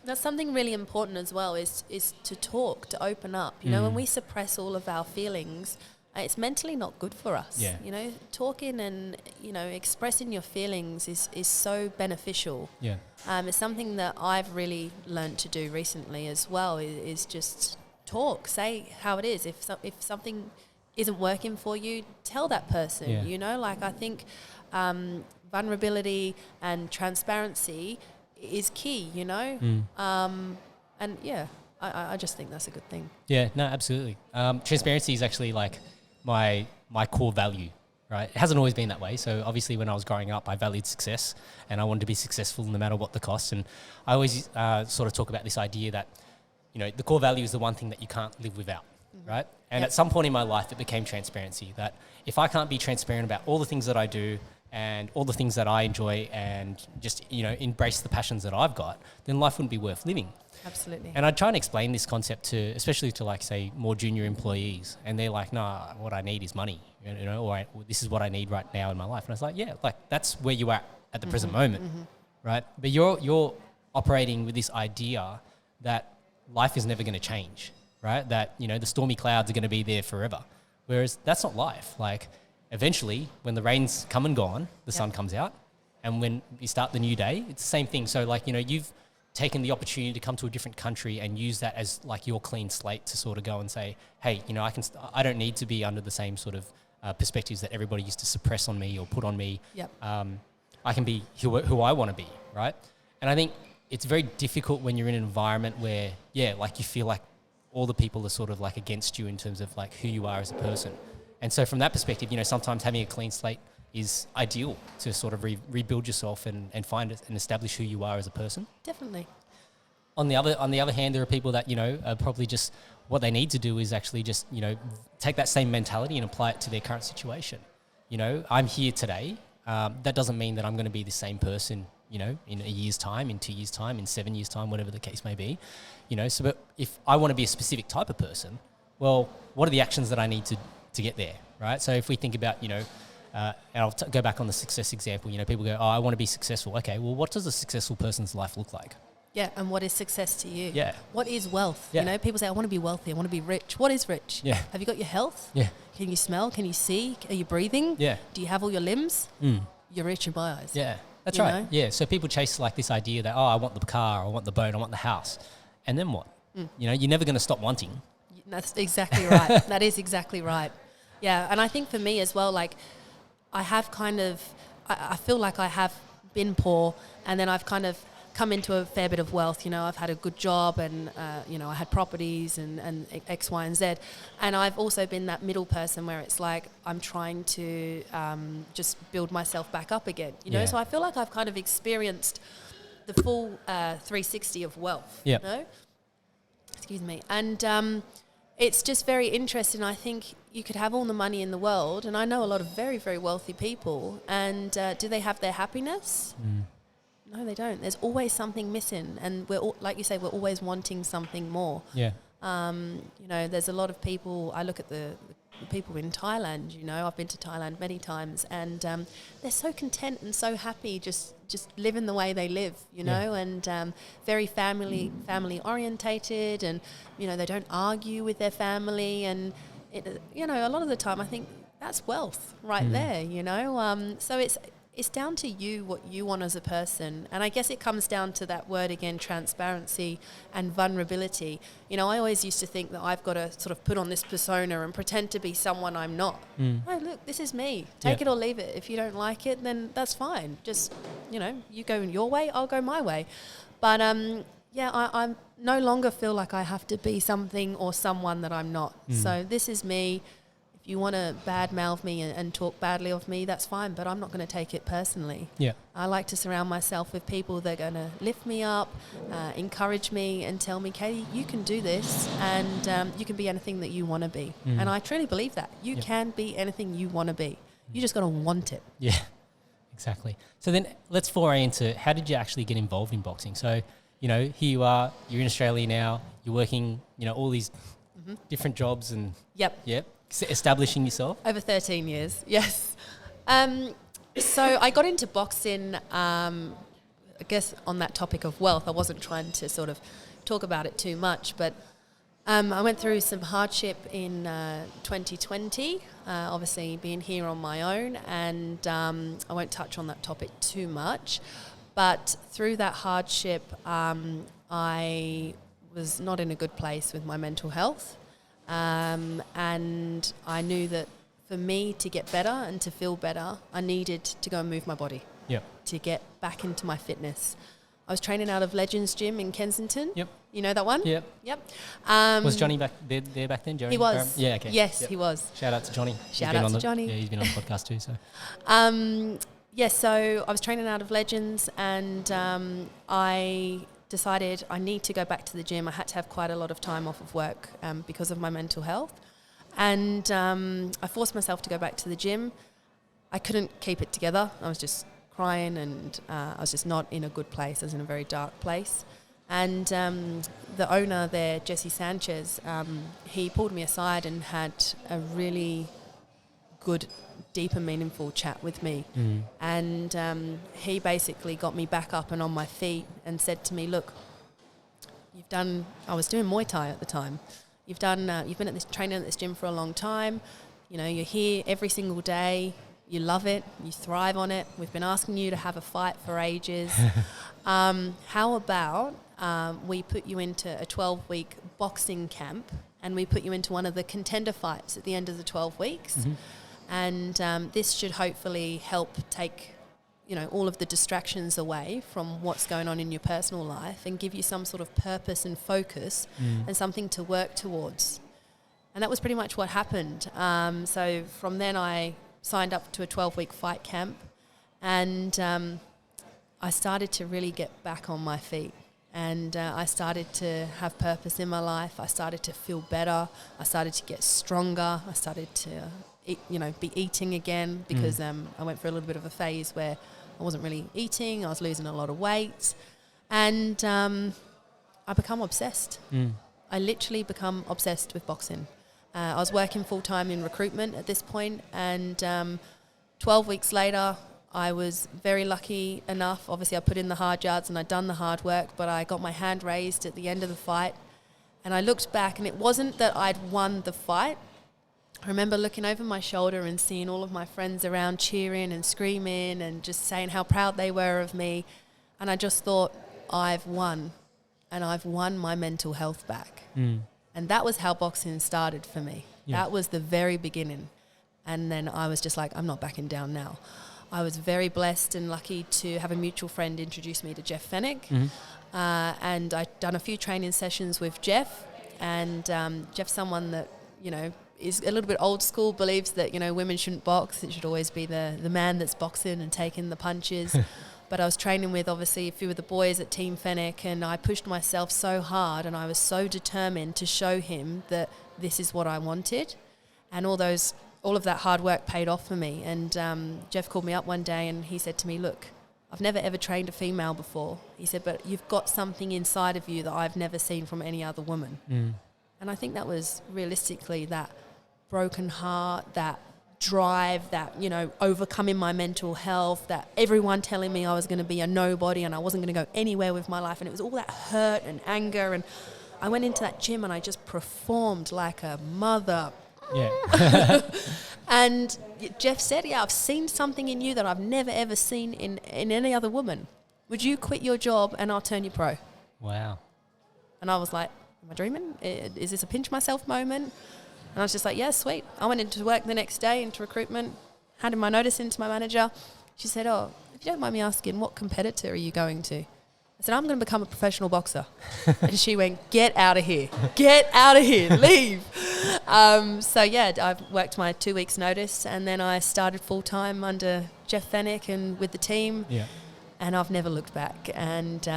that's something really important as well is to talk, to open up. You know, when we suppress all of our feelings. it's mentally not good for us. Yeah. You know, talking and, you know, expressing your feelings is so beneficial. Yeah. It's something that I've really learned to do recently as well, is just talk, say how it is. If something isn't working for you, tell that person. Yeah. You know, like I think vulnerability and transparency is key, you know. And yeah, I just think that's a good thing. Yeah, no, absolutely. Transparency is actually like my core value, right? It hasn't always been that way. So obviously when I was growing up, I valued success and I wanted to be successful no matter what the cost. And I always sort of talk about this idea that, you know, the core value is the one thing that you can't live without, right? And at some point in my life, it became transparency, that if I can't be transparent about all the things that I do and all the things that I enjoy and just, you know, embrace the passions that I've got, then life wouldn't be worth living. Absolutely. And I try and explain this concept to, especially to like, say, more junior employees, and they're like, nah, what I need is money, you know, or this is what I need right now in my life. And I was like, yeah, like that's where you are at the present moment, right? But you're operating with this idea that life is never going to change, right? That, you know, the stormy clouds are going to be there forever. Whereas that's not life. Like eventually when the rain's come and gone, the sun comes out, and when you start the new day, it's the same thing. So like, you know, you've taken the opportunity to come to a different country and use that as like your clean slate to sort of go and say, hey, you know, I don't need to be under the same sort of perspectives that everybody used to suppress on me or put on me. I can be who I want to be, right? And I think it's very difficult when you're in an environment where, like you feel like all the people are sort of like against you in terms of like who you are as a person. And so from that perspective, you know, sometimes having a clean slate is ideal to sort of rebuild yourself and find and establish who you are as a person. Definitely. On the other hand, there are people that, you know, are probably just what they need to do is actually just, you know, take that same mentality and apply it to their current situation. You know, I'm here today. That doesn't mean that I'm going to be the same person, you know, in a year's time, in 2 years' time, in 7 years' time, whatever the case may be. You know, so but if I want to be a specific type of person, well, what are the actions that I need to get there, right? So if we think about, you know, and I'll go back on the success example. You know, people go, oh, I want to be successful. Okay, well, what does a successful person's life look like? Yeah, and what is success to you? Yeah. What is wealth? Yeah. You know, people say, I want to be wealthy, I want to be rich. What is rich? Yeah. Have you got your health? Yeah. Can you smell? Can you see? Are you breathing? Yeah. Do you have all your limbs? You're rich in my eyes. Yeah, that's You right. know? Yeah, so people chase like this idea that, oh, I want the car, I want the boat, I want the house. And then what? You know, you're never going to stop wanting. That's exactly right. That is exactly right. Yeah, and I think for me as well, like, I have kind of, I feel like I have been poor, and then I've kind of come into a fair bit of wealth. You know, I've had a good job, and you know, I had properties and X, Y, and Z, and I've also been that middle person where it's like I'm trying to just build myself back up again. You know, so I feel like I've kind of experienced the full 360 of wealth. Yep. You know, excuse me, and it's just very interesting. I think you could have all the money in the world, and I know a lot of very, very wealthy people, and do they have their happiness? No, they don't. There's always something missing, and we're all, like you say, we're always wanting something more. Yeah. You know, there's a lot of people. I look at the people in Thailand. You know, I've been to Thailand many times, and they're so content and so happy, just living the way they live. You know, and very family orientated, and you know, they don't argue with their family, and you know, a lot of the time, I think that's wealth right there. You know, so it's down to you what you want as a person. And I guess it comes down to that word again, transparency and vulnerability. You know, I always used to think that I've got to sort of put on this persona and pretend to be someone I'm not. Oh, look, this is me. Take it or leave it. If you don't like it, then that's fine. Just, you know, you go your way, I'll go my way. But yeah, I no longer feel like I have to be something or someone that I'm not. So this is me. If you want to badmouth me and talk badly of me, that's fine, but I'm not going to take it personally. Yeah, I like to surround myself with people that are going to lift me up, encourage me, and tell me, Katie, you can do this, and you can be anything that you want to be. And I truly believe that. You can be anything you want to be. You just got to want it. Yeah, exactly. So then let's foray into, how did you actually get involved in boxing? So, you know, here you are, you're in Australia now, you're working, you know, all these different jobs and... Yep. Establishing yourself? Over 13 years, yes. So I got into boxing, I guess on that topic of wealth. I wasn't trying to sort of talk about it too much, but I went through some hardship in 2020, obviously being here on my own, and I won't touch on that topic too much. But through that hardship, I was not in a good place with my mental health, and I knew that for me to get better and to feel better, I needed to go and move my body to get back into my fitness. I was training out of Legends Gym in Kensington. Yep. You know that one? Yep. Yep. Was Johnny back there back then? Johnny He was. Graham? Yeah, okay. Yes, Yep. he was. Shout out to Johnny. Shout out to Johnny. Yeah, he's been on the podcast too. So. So I was training out of Legends, and I decided I need to go back to the gym. I had to have quite a lot of time off of work because of my mental health. And I forced myself to go back to the gym. I couldn't keep it together. I was just crying, and I was just not in a good place. I was in a very dark place. And the owner there, Jesse Sanchez, he pulled me aside and had a really good, deep and meaningful chat with me. And he basically got me back up and on my feet and said to me, look, I was doing Muay Thai at the time. You've been at this training at this gym for a long time. You know, you're here every single day. You love it. You thrive on it. We've been asking you to have a fight for ages. How about we put you into a 12-week boxing camp, and we put you into one of the contender fights at the end of the 12 weeks. And this should hopefully help take, all of the distractions away from what's going on in your personal life and give you some sort of purpose and focus and something to work towards. And that was pretty much what happened. So from then I signed up to a 12-week fight camp, and I started to really get back on my feet. And I started to have purpose in my life. I started to feel better. I started to get stronger. I started to be eating again, because I went for a little bit of a phase where I wasn't really eating. I was losing a lot of weight. And I become obsessed. I literally become obsessed with boxing. I was working full-time in recruitment at this point, and 12 weeks later, I was very lucky enough. Obviously, I put in the hard yards and I'd done the hard work, but I got my hand raised at the end of the fight. And I looked back, and it wasn't that I'd won the fight. I remember looking over my shoulder and seeing all of my friends around cheering and screaming and just saying how proud they were of me. And I just thought, I've won. And I've won my mental health back. And that was how boxing started for me. That was the very beginning. And then I was just like, I'm not backing down now. I was very blessed and lucky to have a mutual friend introduce me to Jeff Fennick. And I'd done a few training sessions with Jeff. And Jeff's someone that, is a little bit old school, believes that, women shouldn't box. It should always be the man that's boxing and taking the punches. But I was training with, obviously, a few of the boys at Team Fennick, and I pushed myself so hard, and I was so determined to show him that this is what I wanted. And all of that hard work paid off for me. And Jeff called me up one day and he said to me, look, I've never ever trained a female before. He said, but you've got something inside of you that I've never seen from any other woman. And I think that was realistically that broken heart, that drive, that, overcoming my mental health, that everyone telling me I was going to be a nobody and I wasn't going to go anywhere with my life. And it was all that hurt and anger. And I went into that gym and I just performed like a mother. And Jeff said, I've seen something in you that I've never ever seen in any other woman. Would you quit your job and I'll turn you pro? Wow. And I was like, am I dreaming? Is this a pinch myself moment? And I was just like, yeah, sweet. I went into work the next day, into recruitment, handed my notice in to my manager. She said, if you don't mind me asking, what competitor are you going to? I said, I'm going to become a professional boxer. And she went, get out of here. Get out of here. Leave. I worked my 2 weeks notice, and then I started full-time under Jeff Fennick and with the team. And I've never looked back. And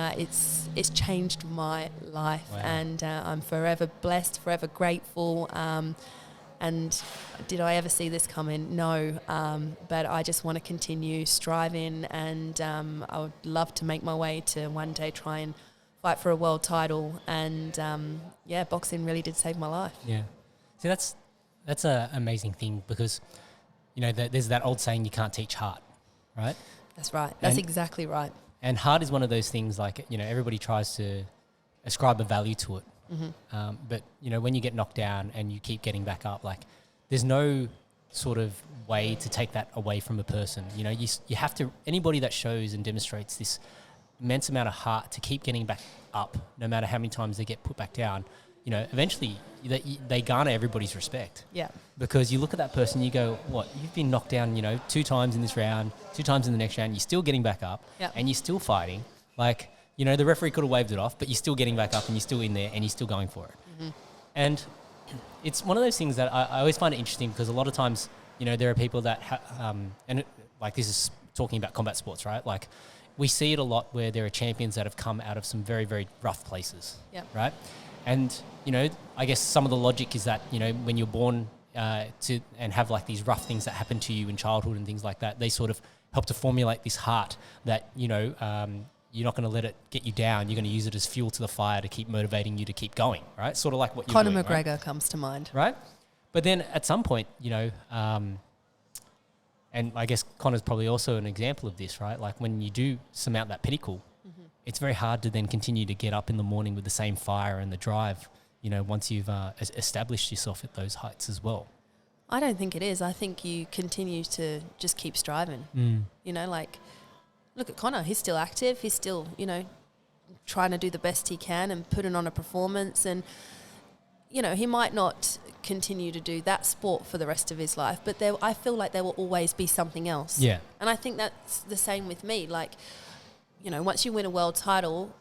it's changed my life. Wow. And I'm forever blessed, forever grateful. And did I ever see this coming? No. But I just want to continue striving, and I would love to make my way to one day try and fight for a world title. And boxing really did save my life. Yeah. See, that's an amazing thing, because, there's that old saying, you can't teach heart, right? That's right. That's exactly right. And heart is one of those things, like, everybody tries to ascribe a value to it. But, you know, when you get knocked down and you keep getting back up, like there's no sort of way to take that away from a person. You know, you have to, anybody that shows and demonstrates this immense amount of heart to keep getting back up, no matter how many times they get put back down, you know, eventually they garner everybody's respect. Yeah. Because you look at that person, you go, what, you've been knocked down, you know, 2 times in this round, 2 times in the next round, you're still getting back up and you're still fighting. Like, you know, the referee could have waved it off, but you're still getting back up and you're still in there and you're still going for it. And it's one of those things that I always find it interesting, because a lot of times, you know, there are people that, like this is talking about combat sports, right? Like we see it a lot where there are champions that have come out of some very, very rough places, right? And, you know, I guess some of the logic is that, you know, when you're born to and have like these rough things that happen to you in childhood and things like that, they sort of help to formulate this heart that, you know, you're not going to let it get you down. You're going to use it as fuel to the fire to keep motivating you to keep going, right? Sort of like what you're doing, Conor McGregor comes to mind. Right? But then at some point, you know, and I guess Conor's probably also an example of this, right? Like when you do surmount that pinnacle, it's very hard to then continue to get up in the morning with the same fire and the drive, you know, once you've established yourself at those heights as well. I don't think it is. I think you continue to just keep striving. You know, like, look at Conor. He's still active. He's still, you know, trying to do the best he can and putting on a performance. And, you know, he might not continue to do that sport for the rest of his life, but I feel like there will always be something else. Yeah. And I think that's the same with me. Like, you know, once you win a world title,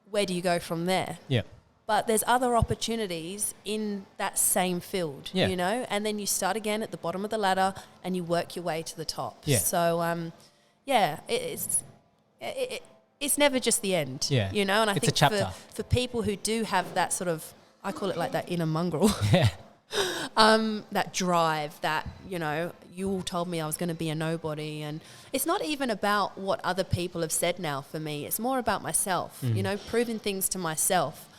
where do you go from there? Yeah. But there's other opportunities in that same field, you know, and then you start again at the bottom of the ladder and you work your way to the top. Yeah. So, it's never just the end, you know, and I think for people who do have that sort of, I call it like that inner mongrel, that drive, that, you know, you all told me I was going to be a nobody. And it's not even about what other people have said now for me. It's more about myself, you know, proving things to myself.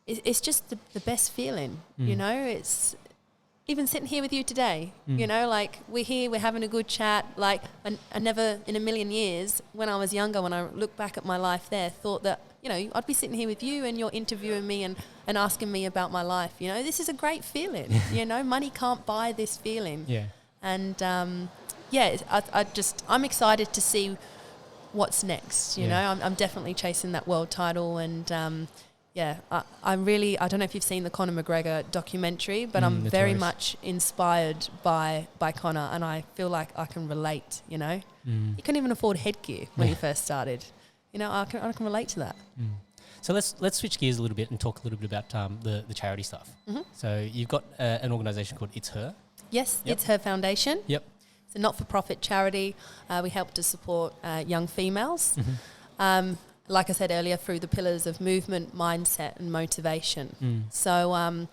It's just the best feeling, you know. It's even sitting here with you today, you know, like we're here, we're having a good chat. Like I never in a million years, when I was younger, when I look back at my life there, thought that, you know, I'd be sitting here with you and you're interviewing me and asking me about my life. You know, this is a great feeling. You know, money can't buy this feeling. Yeah. And I'm excited to see what's next. You know, I'm definitely chasing that world title. And I don't know if you've seen the Conor McGregor documentary, but I'm very much inspired by Conor, and I feel like I can relate. You know, he couldn't even afford headgear when he first started. You know, I can relate to that. So let's switch gears a little bit and talk a little bit about the charity stuff. So you've got an organisation called It's Her. Yes, It's Her Foundation. Yep. It's a not-for-profit charity. We help to support young females. Like I said earlier, through the pillars of movement, mindset and motivation. So I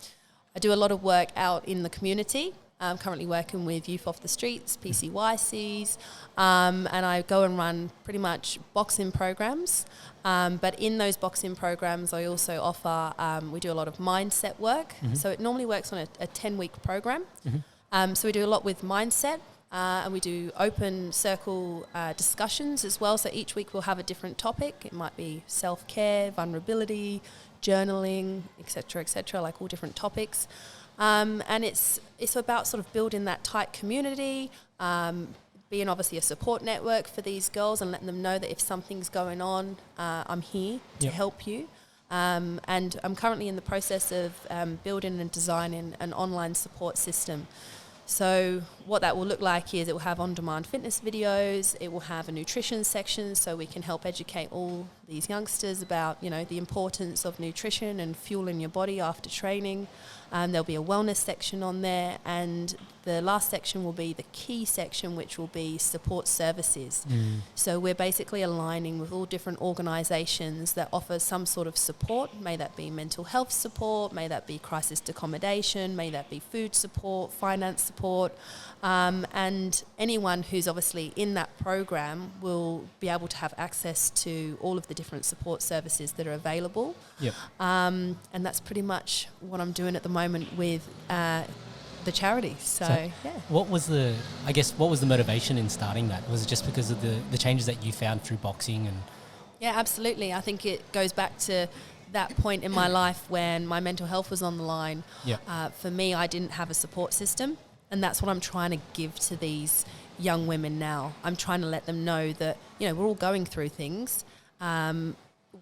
do a lot of work out in the community. I'm currently working with Youth Off the Streets, PCYCs, and I go and run pretty much boxing programs. But in those boxing programs, I also offer, we do a lot of mindset work. So it normally works on a 10-week program. So we do a lot with mindset. And we do open circle discussions as well. So each week we'll have a different topic. It might be self-care, vulnerability, journaling, etc., like all different topics. And it's about sort of building that tight community, being obviously a support network for these girls and letting them know that if something's going on, I'm here to help you. And I'm currently in the process of building and designing an online support system. So what that will look like is it will have on-demand fitness videos, it will have a nutrition section so we can help educate all these youngsters about, you know, the importance of nutrition and fueling your body after training. There'll be a wellness section on there, and the last section will be the key section, which will be support services. So we're basically aligning with all different organisations that offer some sort of support, may that be mental health support, may that be crisis accommodation, may that be food support, finance support, and anyone who's obviously in that program will be able to have access to all of the different support services that are available. And that's pretty much what I'm doing at the moment with the charity. So what was the motivation in starting that? Was it just because of the changes that you found through boxing? And yeah, absolutely. I think it goes back to that point in my life when my mental health was on the line. Yeah. For me, I didn't have a support system, and that's what I'm trying to give to these young women now. I'm trying to let them know that, you know, we're all going through things.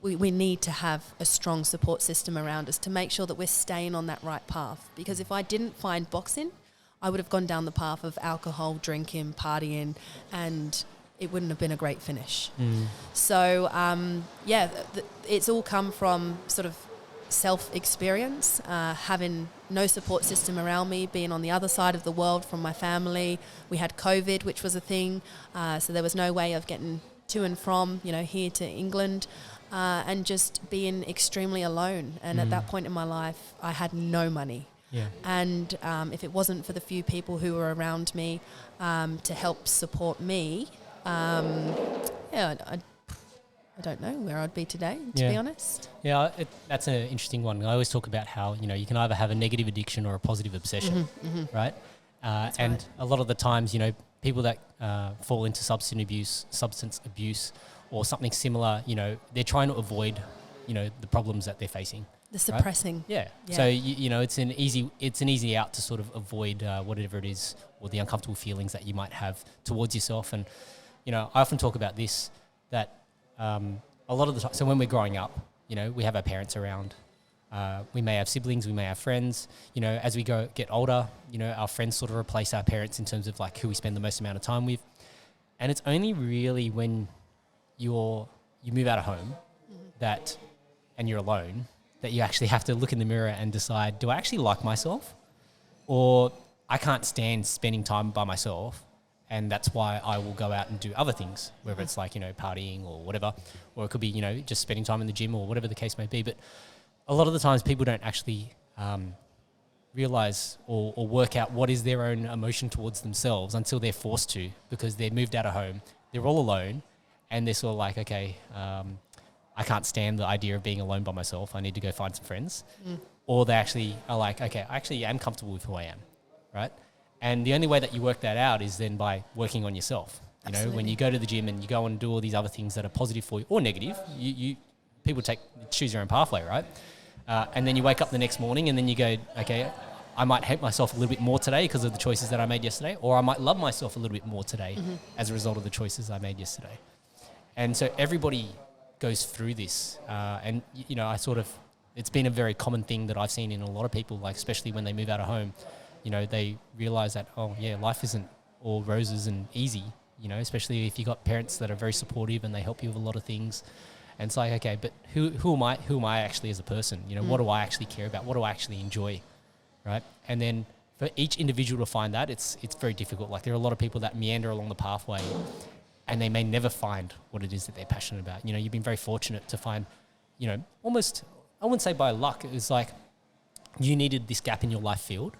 We need to have a strong support system around us to make sure that we're staying on that right path. Because if I didn't find boxing, I would have gone down the path of alcohol, drinking, partying, and it wouldn't have been a great finish. So, it's all come from sort of self-experience, having no support system around me, being on the other side of the world from my family. We had COVID, which was a thing, so there was no way of getting to and from, you know, here to England, and just being extremely alone. And at that point in my life, I had no money. Yeah. And if it wasn't for the few people who were around me to help support me, I don't know where I'd be today, to be honest. Yeah, that's an interesting one. I always talk about how, you know, you can either have a negative addiction or a positive obsession, right? And a lot of the times, you know, people that fall into substance abuse or something similar, you know, they're trying to avoid, you know, the problems that they're facing. The suppressing. Right? Yeah. So, you know, it's an easy out to sort of avoid whatever it is or the uncomfortable feelings that you might have towards yourself. And, you know, I often talk about this, that a lot of the time, so when we're growing up, you know, we have our parents around. We may have siblings, we may have friends. You know, as we get older, you know, our friends sort of replace our parents in terms of like who we spend the most amount of time with. And it's only really when you move out of home and you're alone that you actually have to look in the mirror and decide, do I actually like myself? Or I can't stand spending time by myself, and that's why I will go out and do other things, whether it's like, you know, partying or whatever, or it could be, you know, just spending time in the gym or whatever the case may be. But a lot of the times people don't actually realize or work out what is their own emotion towards themselves until they're forced to, because they're moved out of home, they're all alone, and they're sort of like, okay, I can't stand the idea of being alone by myself. I need to go find some friends. Or they actually are like, okay, I actually am comfortable with who I am, right? And the only way that you work that out is then by working on yourself. You know, when you go to the gym and you go and do all these other things that are positive for you or negative, people choose your own pathway, right? And then you wake up the next morning and then you go, okay, I might hate myself a little bit more today because of the choices that I made yesterday, or I might love myself a little bit more today as a result of the choices I made yesterday. And so everybody goes through this, and you know, it's been a very common thing that I've seen in a lot of people, like especially when they move out of home, you know, they realize that, oh yeah, life isn't all roses and easy, you know, especially if you got parents that are very supportive and they help you with a lot of things. And it's like, okay, but who am I actually as a person? You know, what do I actually care about? What do I actually enjoy, right? And then for each individual to find that, it's very difficult. Like there are a lot of people that meander along the pathway and they may never find what it is that they're passionate about. You know, you've been very fortunate to find, you know, almost, I wouldn't say by luck, it was like you needed this gap in your life filled,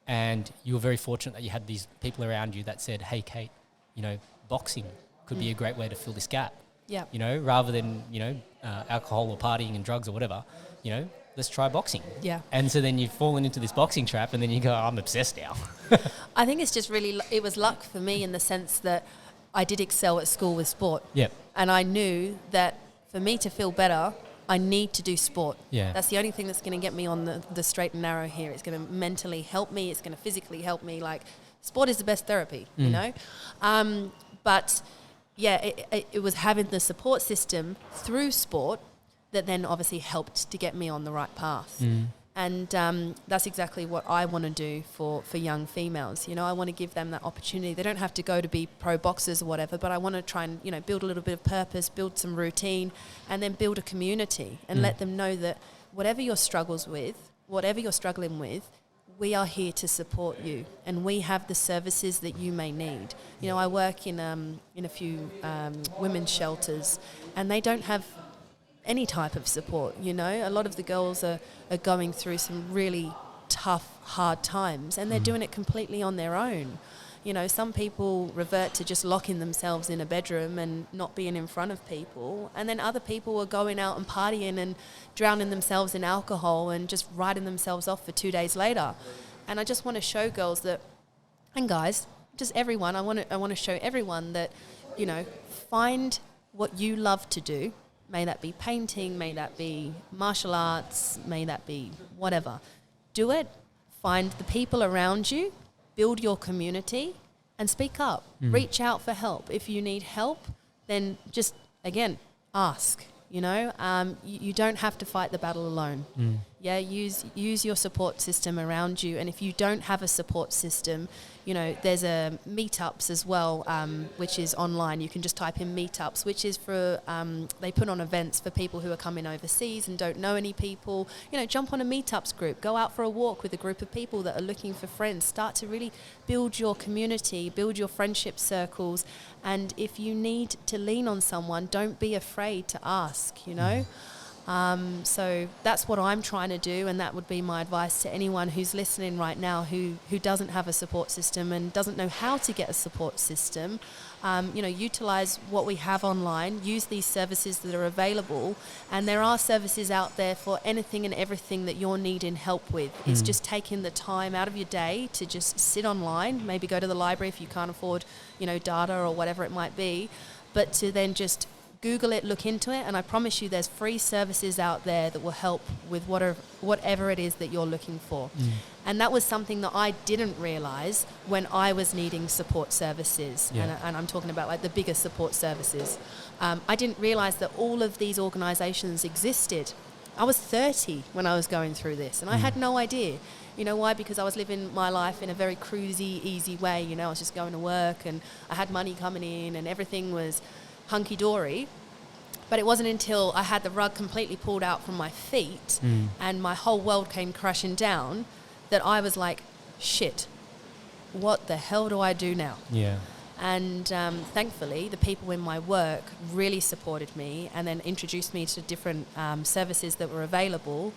and you were very fortunate that you had these people around you that said, hey, Kate, you know, boxing could be a great way to fill this gap. Yeah. You know, rather than, you know, alcohol or partying and drugs or whatever, you know, let's try boxing. Yeah. And so then you've fallen into this boxing trap and then you go, I'm obsessed now. I think it's just really, it was luck for me in the sense that I did excel at school with sport. Yep. And I knew that for me to feel better, I need to do sport. Yeah. That's the only thing that's going to get me on the straight and narrow here. It's going to mentally help me. It's going to physically help me. Like, sport is the best therapy, you know? But, yeah, it was having the support system through sport that then obviously helped to get me on the right path. And that's exactly what I want to do for young females. You know, I want to give them that opportunity. They don't have to go to be pro boxers or whatever, but I want to try and, you know, build a little bit of purpose, build some routine, and then build a community and let them know that whatever your struggles with, whatever you're struggling with, we are here to support you, and we have the services that you may need. You know, I work in a few women's shelters, and they don't have any type of support. You know, a lot of the girls are going through some really tough, hard times, and they're doing it completely on their own. You know, some people revert to just locking themselves in a bedroom and not being in front of people, and then other people are going out and partying and drowning themselves in alcohol and just writing themselves off for 2 days later. And I just want to show girls that, and guys, just everyone, I want to show everyone that, you know, find what you love to do, may that be painting, may that be martial arts, may that be whatever. Do it, find the people around you, build your community, and speak up. Reach out for help. If you need help, then just, again, ask. You know, you don't have to fight the battle alone. Yeah, use your support system around you. And if you don't have a support system, you know, there's a meetups as well, which is online. You can just type in meetups, which is for, they put on events for people who are coming overseas and don't know any people. You know, jump on a meetups group, go out for a walk with a group of people that are looking for friends. Start to really build your community, build your friendship circles. And if you need to lean on someone, don't be afraid to ask, you know. So that's what I'm trying to do, and that would be my advice to anyone who's listening right now who doesn't have a support system and doesn't know how to get a support system. You know, utilize what we have online, use these services that are available, and there are services out there for anything and everything that you're needing help with. It's just taking the time out of your day to just sit online, maybe go to the library if you can't afford, you know, data or whatever it might be, but to then just Google it, look into it, and I promise you there's free services out there that will help with whatever it is that you're looking for. And that was something that I didn't realise when I was needing support services, and I'm talking about like the biggest support services. I didn't realise that all of these organisations existed. I was 30 when I was going through this, and I had no idea. You know why? Because I was living my life in a very cruisy, easy way. You know, I was just going to work, and I had money coming in, and everything was hunky-dory. But it wasn't until I had the rug completely pulled out from my feet and my whole world came crashing down that I was like, shit, what the hell do I do now? Yeah. And thankfully, the people in my work really supported me and then introduced me to different services that were available.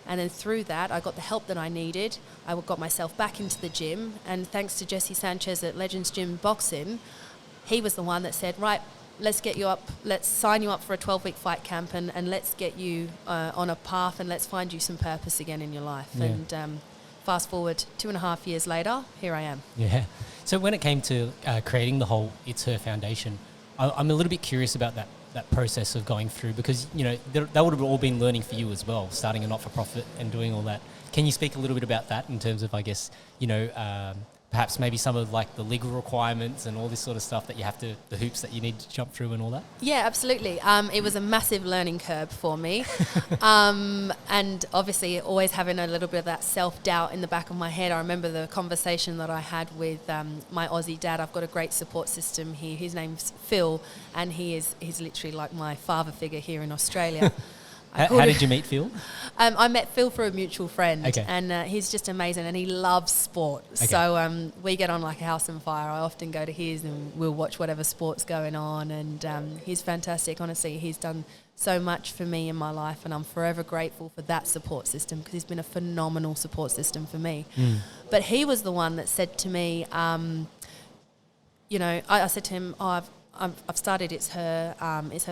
And then through that, I got the help that I needed. I got myself back into the gym. And thanks to Jesse Sanchez at Legends Gym Boxing, he was the one that said, right, let's get you up, let's sign you up for a 12-week fight camp and let's get you on a path and let's find you some purpose again in your life. Yeah. And fast forward 2.5 years later, here I am. Yeah. So when it came to creating the whole It's Her Foundation, I'm a little bit curious about that process of going through, because, you know, that would have all been learning for you as well, starting a not-for-profit and doing all that. Can you speak a little bit about that in terms of, I guess, you know, perhaps maybe some of like the legal requirements and all this sort of stuff that you have to, the hoops that you need to jump through and all that? Yeah, absolutely. It was a massive learning curve for me. And obviously always having a little bit of that self-doubt in the back of my head. I remember the conversation that I had with my Aussie dad. I've got a great support system here. His name's Phil, and he's literally like my father figure here in Australia. How did you meet Phil? I met Phil through a mutual friend, okay. And he's just amazing, and he loves sport. Okay. So we get on like a house on fire. I often go to his, and we'll watch whatever sport's going on, and he's fantastic. Honestly, he's done so much for me in my life, and I'm forever grateful for that support system, because he's been a phenomenal support system for me. But he was the one that said to me, you know, I said to him, I've started It's Her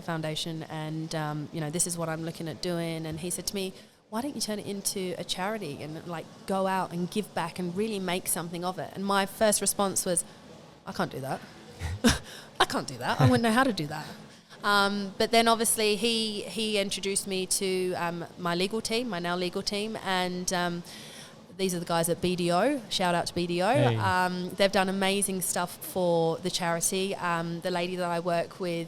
Foundation, and you know, this is what I'm looking at doing. And he said to me, why don't you turn it into a charity and like go out and give back and really make something of it? And my first response was, I can't do that. I can't do that. I wouldn't know how to do that. But then obviously he introduced me to my legal team, my now legal team, and these are the guys at BDO. Shout out to BDO. Hey. They've done amazing stuff for the charity. The lady that I work with,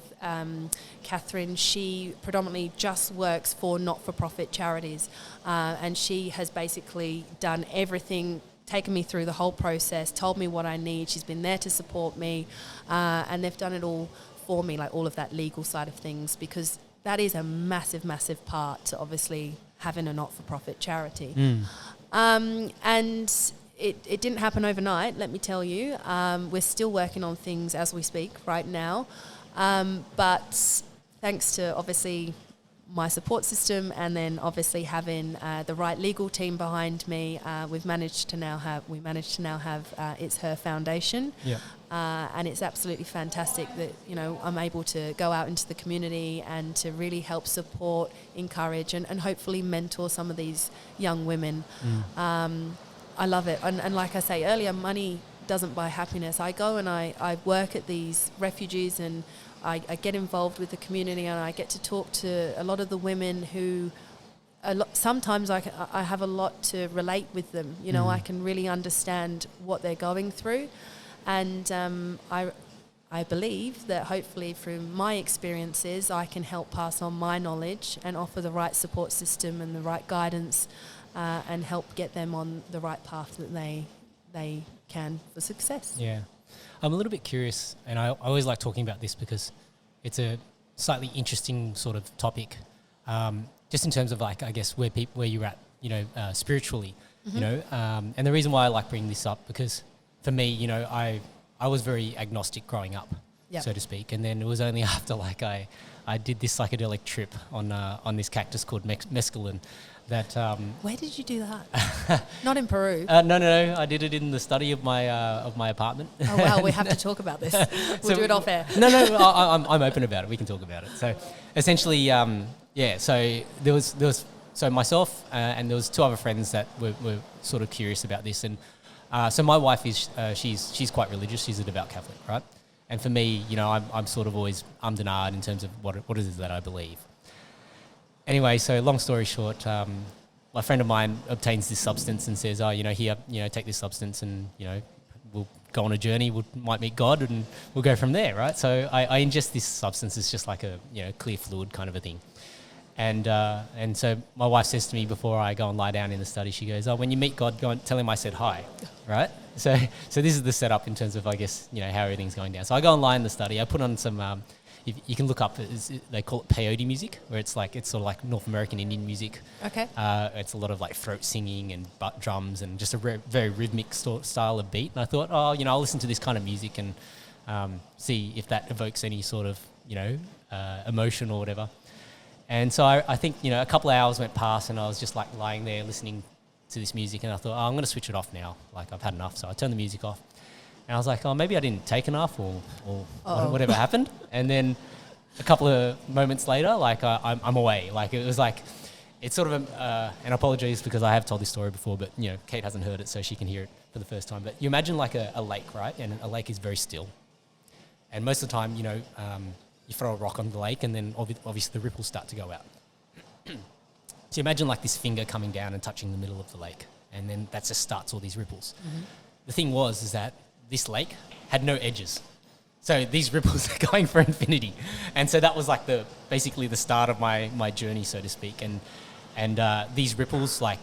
Catherine, she predominantly just works for not-for-profit charities. And she has basically done everything, taken me through the whole process, told me what I need. She's been there to support me. And they've done it all for me, like all of that legal side of things, because that is a massive, massive part to obviously having a not-for-profit charity. And it didn't happen overnight, let me tell you. We're still working on things as we speak right now. But thanks to obviously my support system, and then obviously having the right legal team behind me, we managed to now have It's Her Foundation. Yeah. And it's absolutely fantastic that, you know, I'm able to go out into the community and to really help support, encourage, and hopefully mentor some of these young women. I love it. And like I say earlier, money doesn't buy happiness. I go and I work at these refugees, and I get involved with the community, and I get to talk to a lot of the women who sometimes I have a lot to relate with them. You know, I can really understand what they're going through, and I believe that hopefully through my experiences I can help pass on my knowledge and offer the right support system and the right guidance, and help get them on the right path that they can for success. Yeah. I'm a little bit curious, and I always like talking about this because it's a slightly interesting sort of topic, just in terms of like, I guess, where you're at, you know, spiritually, you know, and the reason why I like bringing this up, because for me, you know, I was very agnostic growing up, so to speak, and then it was only after like I did this psychedelic trip on this cactus called mescaline that... Where did you do that? Not in Peru. No, I did it in the study of my apartment. Oh wow, we have to talk about this. We'll do it off air. No, I'm open about it. We can talk about it. So essentially, so there was myself and there was two other friends that were sort of curious about this, and so my wife is she's quite religious. She's a devout Catholic, right? And for me, you know, I'm sort of always ummed and ahed in terms of what it is that I believe. Anyway, so long story short, my friend of mine obtains this substance and says, "Oh, you know, here, you know, take this substance, and you know, we'll go on a journey. We might meet God, and we'll go from there, right?" So I ingest this substance. It's just like a, you know, clear fluid kind of a thing. And so my wife says to me before I go and lie down in the study, she goes, "Oh, when you meet God, go and tell him I said hi," right? So this is the setup in terms of, I guess, you know, how everything's going down. So I go and lie in the study. I put on some, you can look up, they call it peyote music, where it's sort of like North American Indian music. Okay. It's a lot of like throat singing and butt drums and just a very rhythmic style of beat. And I thought, oh, you know, I'll listen to this kind of music and see if that evokes any sort of, you know, emotion or whatever. And so I think, you know, a couple of hours went past and I was just like lying there listening to this music, and I thought, oh, I'm going to switch it off now. Like, I've had enough. So I turned the music off. And I was like, oh, maybe I didn't take enough or whatever happened. And then a couple of moments later, like, I'm away. Like, it was like, it's sort of, and apologies because I have told this story before, but, you know, Kate hasn't heard it, so she can hear it for the first time. But you imagine like a lake, right? And a lake is very still. And most of the time, you know, you throw a rock on the lake and then obviously the ripples start to go out. So you imagine like this finger coming down and touching the middle of the lake, and then that just starts all these ripples. Mm-hmm. The thing is that this lake had no edges. So these ripples are going for infinity. And so that was like basically the start of my journey, so to speak. And these ripples, like,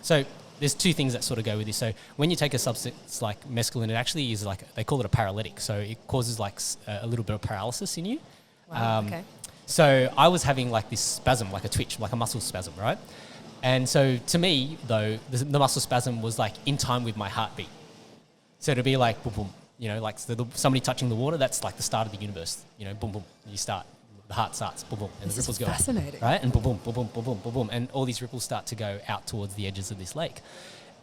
so there's two things that sort of go with this. So when you take a substance like mescaline, it actually is like, they call it a paralytic. So it causes like a little bit of paralysis in you. Wow, okay. So I was having like this spasm, like a twitch, like a muscle spasm, right? And so to me, though, the muscle spasm was like in time with my heartbeat. So to be like, boom, boom, you know, like somebody touching the water, that's like the start of the universe. You know, boom, boom, you start, the heart starts, boom, boom, and the ripples go out. Fascinating. Right? And boom, boom, boom, boom, boom, boom, boom, boom. And all these ripples start to go out towards the edges of this lake.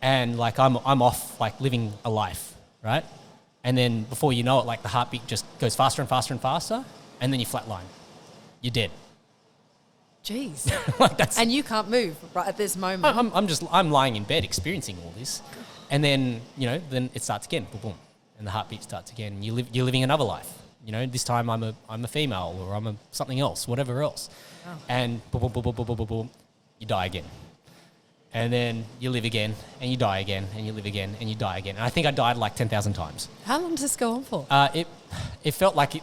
And like I'm off, like living a life, right? And then before you know it, like the heartbeat just goes faster and faster and faster, and then you flatline. You're dead. Jeez. Like that's, and you can't move right at this moment. I'm lying in bed experiencing all this, and then, you know, then it starts again, boom, boom, and the heartbeat starts again. And you're living another life. You know, this time I'm a female, or I'm something else, whatever else, and boom, boom, boom, boom, boom, boom, boom, boom, you die again, and then you live again, and you die again, and you live again, and you die again. And I think I died like 10,000 times. How long does this go on for? It felt like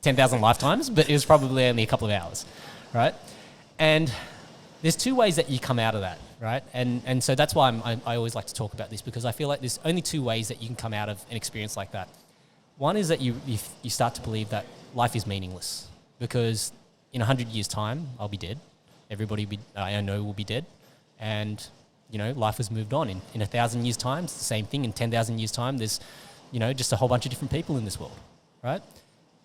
10,000 lifetimes, but it was probably only a couple of hours, right? And there's two ways that you come out of that, right? And so that's why I always like to talk about this, because I feel like there's only two ways that you can come out of an experience like that. One is that you start to believe that life is meaningless, because in 100 years' time, I'll be dead. Everybody I know will be dead. And, you know, life has moved on. In 1,000 years' time, it's the same thing. In 10,000 years' time, there's, you know, just a whole bunch of different people in this world, right?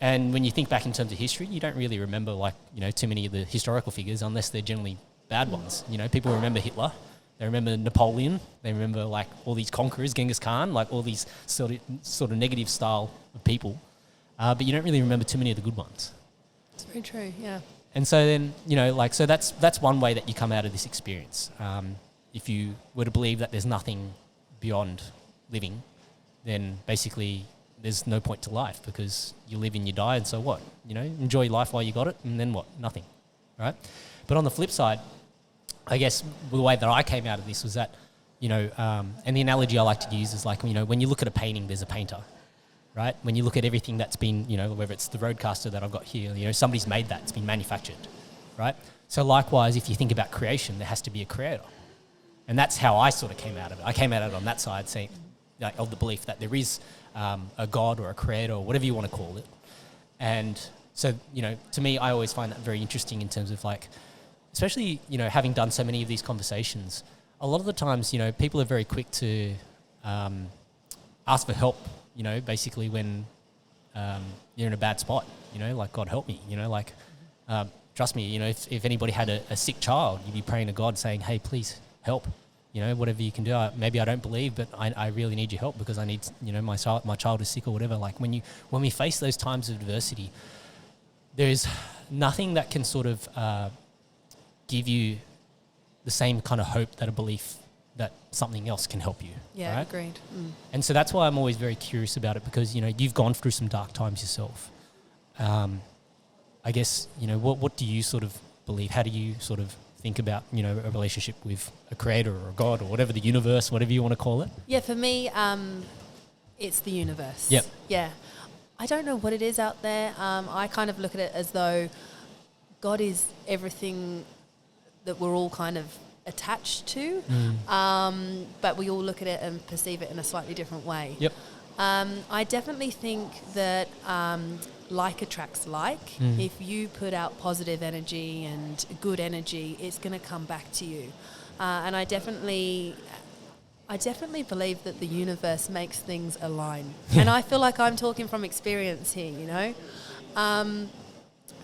And when you think back in terms of history, you don't really remember, like, you know, too many of the historical figures, unless they're generally bad ones. You know, people remember Hitler, they remember Napoleon, they remember like all these conquerors, Genghis Khan, like all these sort of negative style of people, but you don't really remember too many of the good ones. It's very true, yeah. And so then, you know, like, so that's one way that you come out of this experience. If you were to believe that there's nothing beyond living, then basically there's no point to life because you live and you die, and so what? You know, enjoy life while you got it, and then what? Nothing, right? But on the flip side, I guess the way that I came out of this was that, you know, and the analogy I like to use is like, you know, when you look at a painting, there's a painter, right? When you look at everything that's been, you know, whether it's the Roadcaster that I've got here, you know, somebody's made that, it's been manufactured, right? So likewise, if you think about creation, there has to be a creator. And that's how I sort of came out of it. I came out of it on that side, saying, like, of the belief that there is a God or a creator or whatever you want to call it. And so, you know, to me, I always find that very interesting in terms of like, especially, you know, having done so many of these conversations, a lot of the times, you know, people are very quick to ask for help, you know, basically when you're in a bad spot, you know, like, God help me, you know, like, trust me, you know, if anybody had a sick child, you'd be praying to God saying, hey, please help, you know, whatever you can do. Maybe I don't believe, but I really need your help because I need, you know, my child is sick or whatever. Like when we face those times of adversity, there's nothing that can sort of give you the same kind of hope that a belief that something else can help you. Yeah, right? agreed. And so that's why I'm always very curious about it because, you know, you've gone through some dark times yourself. I guess, you know, what do you sort of believe? How do you sort of think about, you know, a relationship with a creator or a God or whatever, the universe, whatever you want to call it? Yeah, for me, it's the universe. Yep. Yeah. I don't know what it is out there. I kind of look at it as though God is everything that we're all kind of attached to, but we all look at it and perceive it in a slightly different way. Yep. I definitely think that like attracts like. If you put out positive energy and good energy, it's going to come back to you. And I definitely believe that the universe makes things align. And I feel like I'm talking from experience here, you know.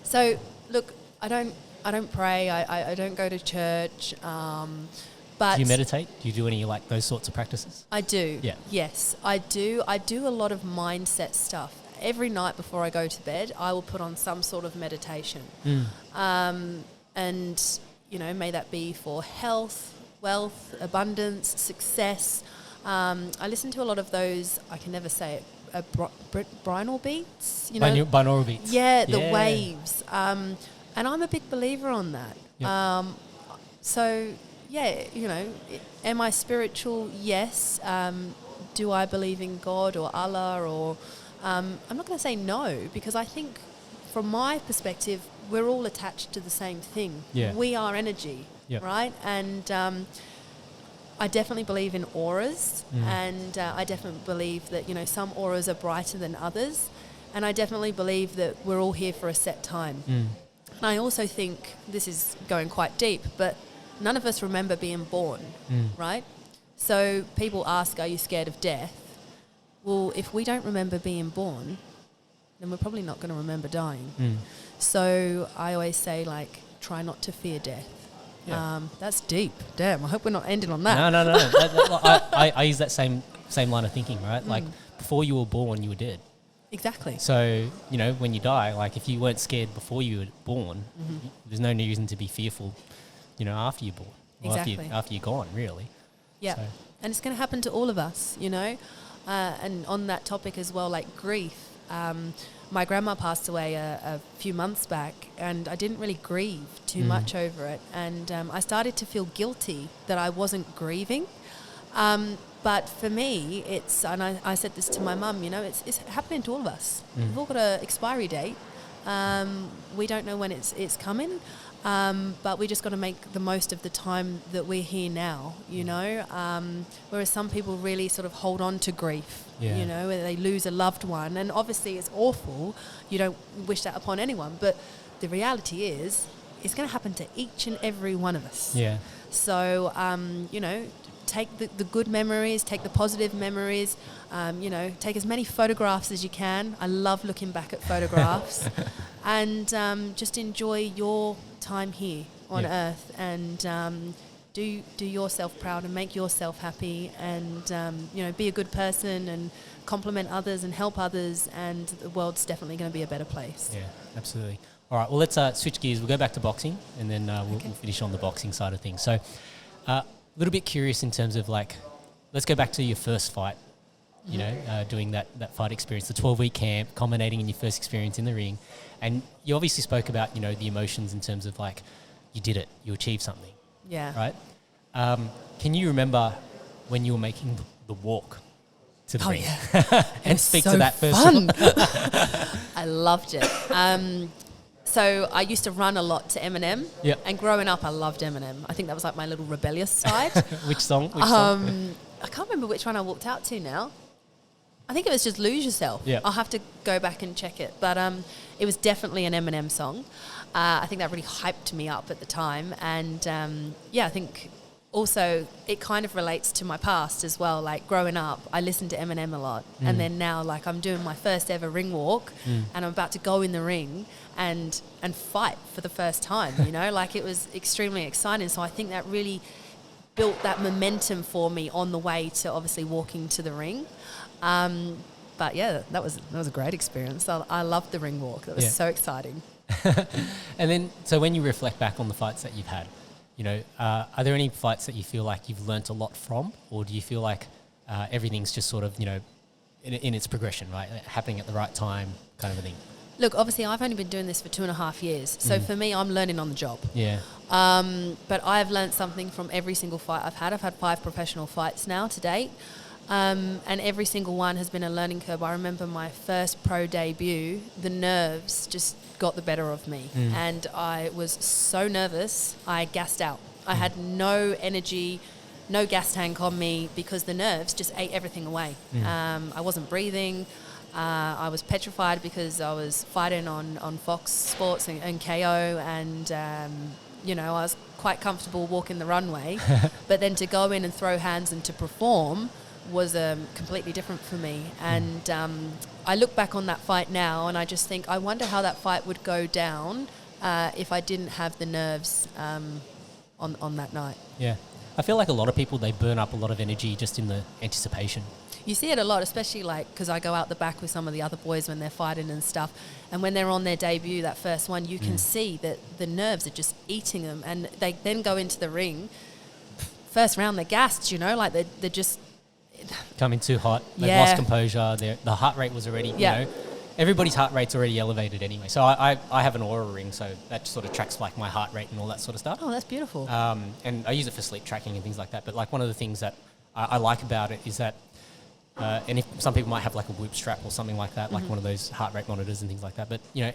So look, I don't pray. I don't go to church. But do you meditate? Do you do any like those sorts of practices? I do. Yeah. Yes, I do. I do a lot of mindset stuff. Every night before I go to bed, I will put on some sort of meditation. And, you know, may that be for health, wealth, abundance, success. I listen to a lot of those, I can never say it, binaural beats. You know? Binaural beats. Yeah, the waves. And I'm a big believer on that. Yep. So, yeah, you know, am I spiritual? Yes. Do I believe in God or Allah or... I'm not going to say no because I think from my perspective, we're all attached to the same thing. Yeah. We are energy, right? And I definitely believe in auras and I definitely believe that, you know, some auras are brighter than others. And I definitely believe that we're all here for a set time. And I also think, this is going quite deep, but none of us remember being born, right? So people ask, are you scared of death? Well, if we don't remember being born, then we're probably not going to remember dying. So I always say, like, try not to fear death. Yeah. That's deep. Damn, I hope we're not ending on that. No. I use that same line of thinking, right? Like, before you were born, you were dead. Exactly. So, you know, when you die, like, if you weren't scared before you were born, there's no reason to be fearful, you know, after you're born. Or after you're gone, really. Yeah. So. And it's going to happen to all of us, you know. And on that topic as well, like grief, my grandma passed away a few months back and I didn't really grieve too much over it. And I started to feel guilty that I wasn't grieving. But for me, it's, and I said this to my mum, you know, it's happening to all of us. We've all got an expiry date. We don't know when it's coming. But we just got to make the most of the time that we're here now, you know, whereas some people really sort of hold on to grief, you know, where they lose a loved one. And obviously it's awful. You don't wish that upon anyone. But the reality is it's going to happen to each and every one of us. Yeah. So, you know, take the good memories, take the positive memories, you know, take as many photographs as you can. I love looking back at photographs. And just enjoy your time here on Earth and do yourself proud and make yourself happy and, you know, be a good person and compliment others and help others, and the world's definitely going to be a better place. Yeah, absolutely. All right, well, let's switch gears. We'll go back to boxing and then we'll finish on the boxing side of things. So a little bit curious in terms of, like, let's go back to your first fight. you know, doing that fight experience, the 12-week camp, culminating in your first experience in the ring. And you obviously spoke about, you know, the emotions in terms of like, you did it, you achieved something. Yeah. Right? Can you remember when you were making the walk to the ring? Yeah. And speak to that first fun. I loved it. So I used to run a lot to Eminem. Yep. And growing up, I loved Eminem. I think that was like my little rebellious side. Which song? I can't remember which one I walked out to now. I think it was just Lose Yourself. Yeah. I'll have to go back and check it. But it was definitely an Eminem song. I think that really hyped me up at the time. And I think also it kind of relates to my past as well. Like growing up, I listened to Eminem a lot. And then now like I'm doing my first ever ring walk and I'm about to go in the ring and fight for the first time, you know, like it was extremely exciting. So I think that really built that momentum for me on the way to obviously walking to the ring. But yeah, that was a great experience. I loved the ring walk. That was so exciting. And then, so when you reflect back on the fights that you've had, you know, are there any fights that you feel like you've learnt a lot from, or do you feel like everything's just sort of, you know, in its progression, right, happening at the right time, kind of a thing? Look, obviously, I've only been doing this for 2.5 years, so for me, I'm learning on the job. Yeah. But I've learnt something from every single fight I've had. I've had 5 professional fights now to date, and every single one has been a learning curve. I remember my first pro debut, the nerves just got the better of me, and I was so nervous, I gassed out. I had no energy, no gas tank on me because the nerves just ate everything away. I wasn't breathing. I was petrified because I was fighting on Fox Sports and KO, and you know, I was quite comfortable walking the runway, but then to go in and throw hands and to perform was completely different for me. And I look back on that fight now and I just think, I wonder how that fight would go down if I didn't have the nerves on that night. Yeah. I feel like a lot of people, they burn up a lot of energy just in the anticipation. You see it a lot, especially like because I go out the back with some of the other boys when they're fighting and stuff, and when they're on their debut, that first one, you can see that the nerves are just eating them, and they then go into the ring. First round, they're gassed, you know, like they're just coming too hot. They've lost composure. The heart rate was already, you know, everybody's heart rate's already elevated anyway. So I have an Aura ring, so that sort of tracks like my heart rate and all that sort of stuff. Oh, that's beautiful. And I use it for sleep tracking and things like that. But like one of the things that I like about it is that, and if some people might have like a Whoop strap or something like that, like one of those heart rate monitors and things like that. But you know,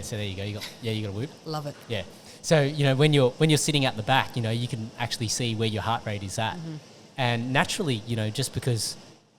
so there you go. You got a Whoop. Love it. Yeah. So you know, when you're sitting at the back, you know, you can actually see where your heart rate is at. And naturally, you know, just because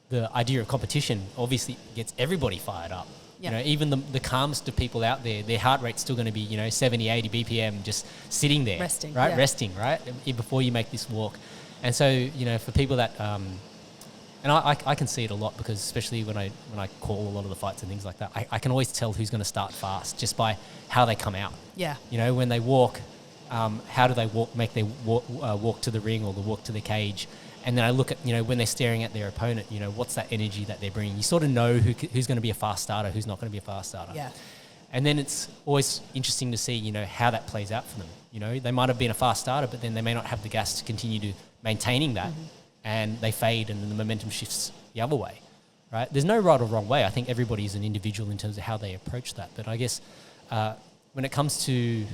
the idea of competition obviously gets everybody fired up. You know, even the calmest of people out there, their heart rate's still going to be, you know, 70, 80 BPM just sitting there. Resting. Right? Yeah. Resting, right? Before you make this walk. And so, you know, for people that... and I can see it a lot because especially when I call a lot of the fights and things like that, I can always tell who's going to start fast just by how they come out. Yeah. You know, when they walk, how do they make their walk to the ring or the walk to the cage? And then I look at, you know, when they're staring at their opponent, you know, what's that energy that they're bringing? You sort of know who's going to be a fast starter, who's not going to be a fast starter. Yeah. And then it's always interesting to see, you know, how that plays out for them. You know, they might have been a fast starter, but then they may not have the gas to continue to maintaining that. And they fade and then the momentum shifts the other way, right? There's no right or wrong way. I think everybody is an individual in terms of how they approach that. But I guess when it comes to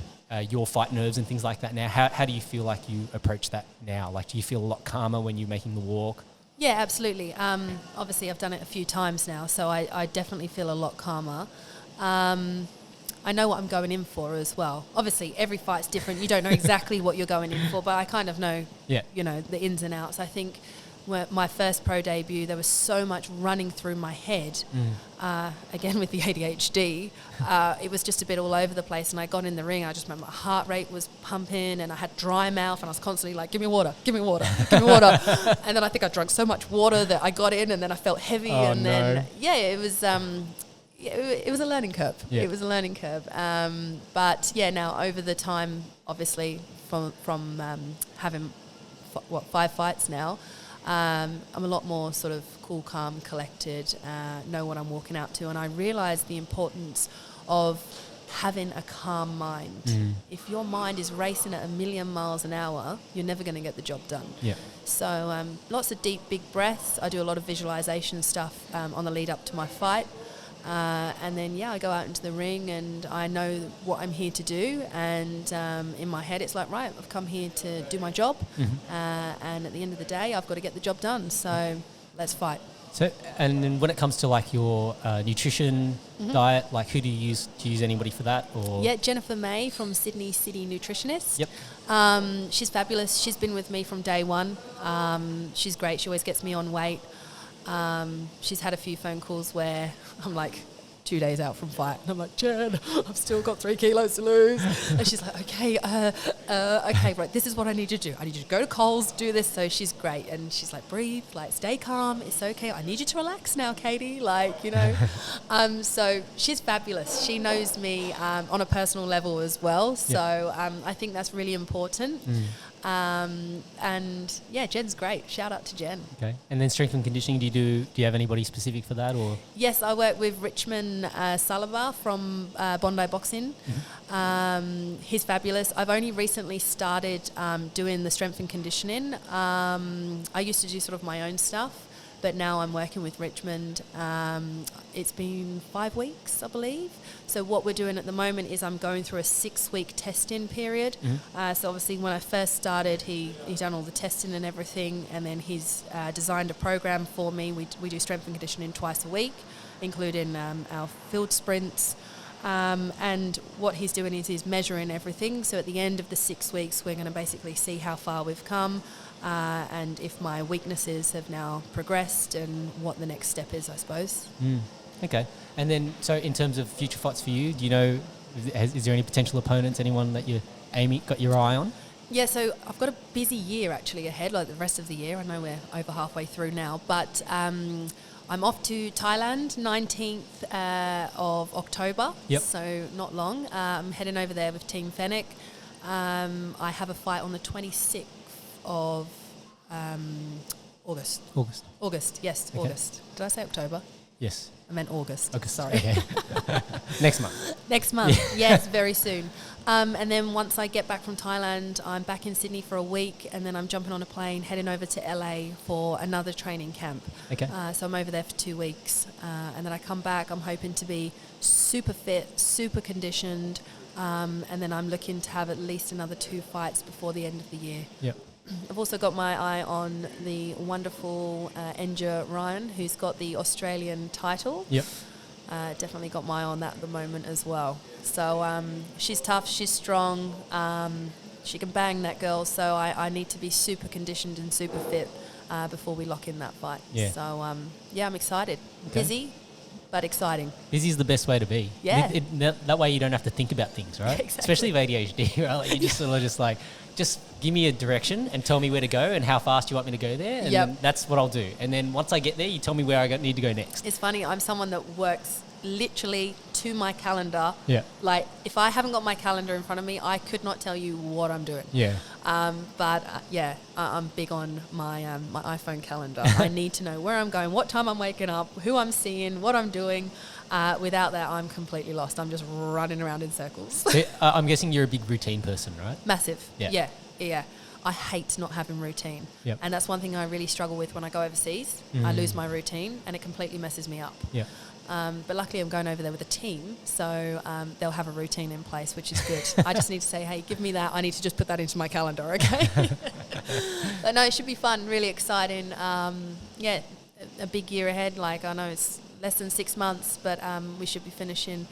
your fight nerves and things like that now, how do you feel like you approach that now? Like, do you feel a lot calmer when you're making the walk? Yeah, absolutely. Obviously, I've done it a few times now, so I definitely feel a lot calmer. I know what I'm going in for as well. Obviously, every fight's different. You don't know exactly what you're going in for, but I kind of know, you know, the ins and outs. I think my first pro debut, there was so much running through my head. Again, with the ADHD, it was just a bit all over the place. And I got in the ring, I just remember my heart rate was pumping and I had dry mouth and I was constantly like, give me water, give me water, give me water. And then I think I drank so much water that I got in and then I felt heavy. Then, it was... it was a learning curve. It was a learning curve. But yeah, now over the time, obviously, from having 5 fights now, I'm a lot more sort of cool, calm, collected, know what I'm walking out to, and I realise the importance of having a calm mind. If your mind is racing at 1,000,000 miles an hour, you're never going to get the job done. Yeah. So lots of deep, big breaths. I do a lot of visualization stuff on the lead up to my fight. And then, I go out into the ring and I know what I'm here to do. And in my head, it's like, right, I've come here to do my job. And at the end of the day, I've got to get the job done. So let's fight. So, and then when it comes to like your nutrition diet, like who do you use? Do you use anybody for that? Or Yeah, Jennifer May from Sydney City Nutritionist. Yep. She's fabulous. She's been with me from day one. She's great. She always gets me on weight. She's had a few phone calls where I'm like 2 days out from fight and I'm like, Jen, I've still got 3 kilos to lose. And she's like, okay, right, this is what I need you to do. I need you to go to Coles, do this. So she's great. And she's like, breathe, like stay calm. It's okay. I need you to relax now, Katie. Like, you know. So she's fabulous. She knows me on a personal level as well. So I think that's really important. And yeah, Jen's great. Shout out to Jen. Okay. And then strength and conditioning, do you have anybody specific for that, or? Yes, I work with Richmond Sullivan from Bondi Boxing. He's fabulous. I've only recently started doing the strength and conditioning. I used to do sort of my own stuff, but now I'm working with Richmond. It's been 5 weeks, I believe. So what we're doing at the moment is I'm going through a 6-week testing period. So obviously when I first started, he done all the testing and everything, and then he's designed a program for me. We do strength and conditioning twice a week, including our field sprints. And what he's doing is he's measuring everything. So at the end of the 6 weeks, we're going to basically see how far we've come, and if my weaknesses have now progressed and what the next step is, I suppose. Okay. And then, so in terms of future fights for you, do you know, is there any potential opponents, anyone that you're got your eye on? Yeah, so I've got a busy year actually ahead, like the rest of the year. I know we're over halfway through now, but I'm off to Thailand, 19th of October, so not long. I'm heading over there with Team Fennec. I have a fight on the 26th of August. August, yes, okay. August. Did I say October? Yes. I meant August. Okay. Sorry. Okay. Next month. Next month, yes, very soon. And then once I get back from Thailand, I'm back in Sydney for a week, and then I'm jumping on a plane, heading over to LA for another training camp. Okay. So I'm over there for 2 weeks, and then I come back. I'm hoping to be super fit, super conditioned, and then I'm looking to have at least another 2 fights before the end of the year. Yep. I've also got my eye on the wonderful Enja Ryan, who's got the Australian title. Yep. Definitely got my eye on that at the moment as well. So she's tough, she's strong, she can bang, that girl. So I need to be super conditioned and super fit before we lock in that fight. Yeah. So I'm excited. Okay. Busy, but exciting. Busy is the best way to be. Yeah. That way you don't have to think about things, right? Exactly. Especially with ADHD, right? Like you just sort of just like, just give me a direction and tell me where to go and how fast you want me to go there, and then that's what I'll do. And then once I get there, you tell me where I need to go next. It's funny, I'm someone that works literally to my calendar. Yeah. Like, if I haven't got my calendar in front of me, I could not tell you what I'm doing. Yeah. But I'm big on my my iPhone calendar. I need to know where I'm going, what time I'm waking up, who I'm seeing, what I'm doing. Without that, I'm completely lost. I'm just running around in circles. So, I'm guessing you're a big routine person, right? Massive. Yeah. Yeah. I hate not having routine. Yep. And that's one thing I really struggle with when I go overseas. I lose my routine and it completely messes me up. Yeah. But luckily I'm going over there with a team, so they'll have a routine in place, which is good. I just need to say, hey, give me that. I need to just put that into my calendar, okay? But no, it should be fun, really exciting. A big year ahead. Like, I know it's less than 6 months, but we should be finishing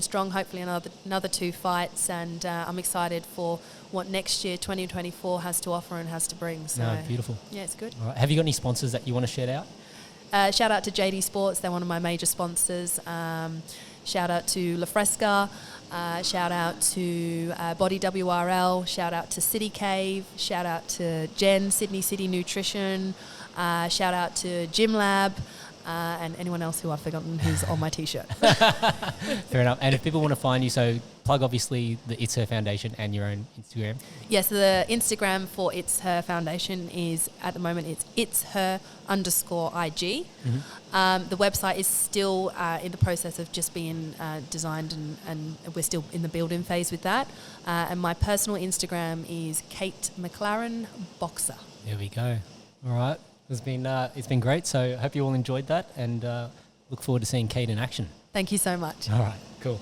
strong, hopefully another 2 fights, and I'm excited for what next year 2024 has to offer and has to bring. So no, beautiful. Yeah, it's good. All right. Have you got any sponsors that you want to shout out? Shout out to JD Sports, they're one of my major sponsors. Shout out to La Fresca, shout out to Body WRL, shout out to City Cave, shout out to Jen, Sydney City Nutrition, shout out to Gym Lab. and anyone else who I've forgotten who's on my T-shirt. Fair enough. And if people want to find you, so plug obviously the It's Her Foundation and your own Instagram. Yes, the Instagram for It's Her Foundation is, at the moment, it's her_IG. The website is still in the process of just being designed, and we're still in the building phase with that. And my personal Instagram is Kate Mclaren Boxer. There we go. All right. It's been great. So I hope you all enjoyed that, and look forward to seeing Kate in action. Thank you so much. All right. Cool.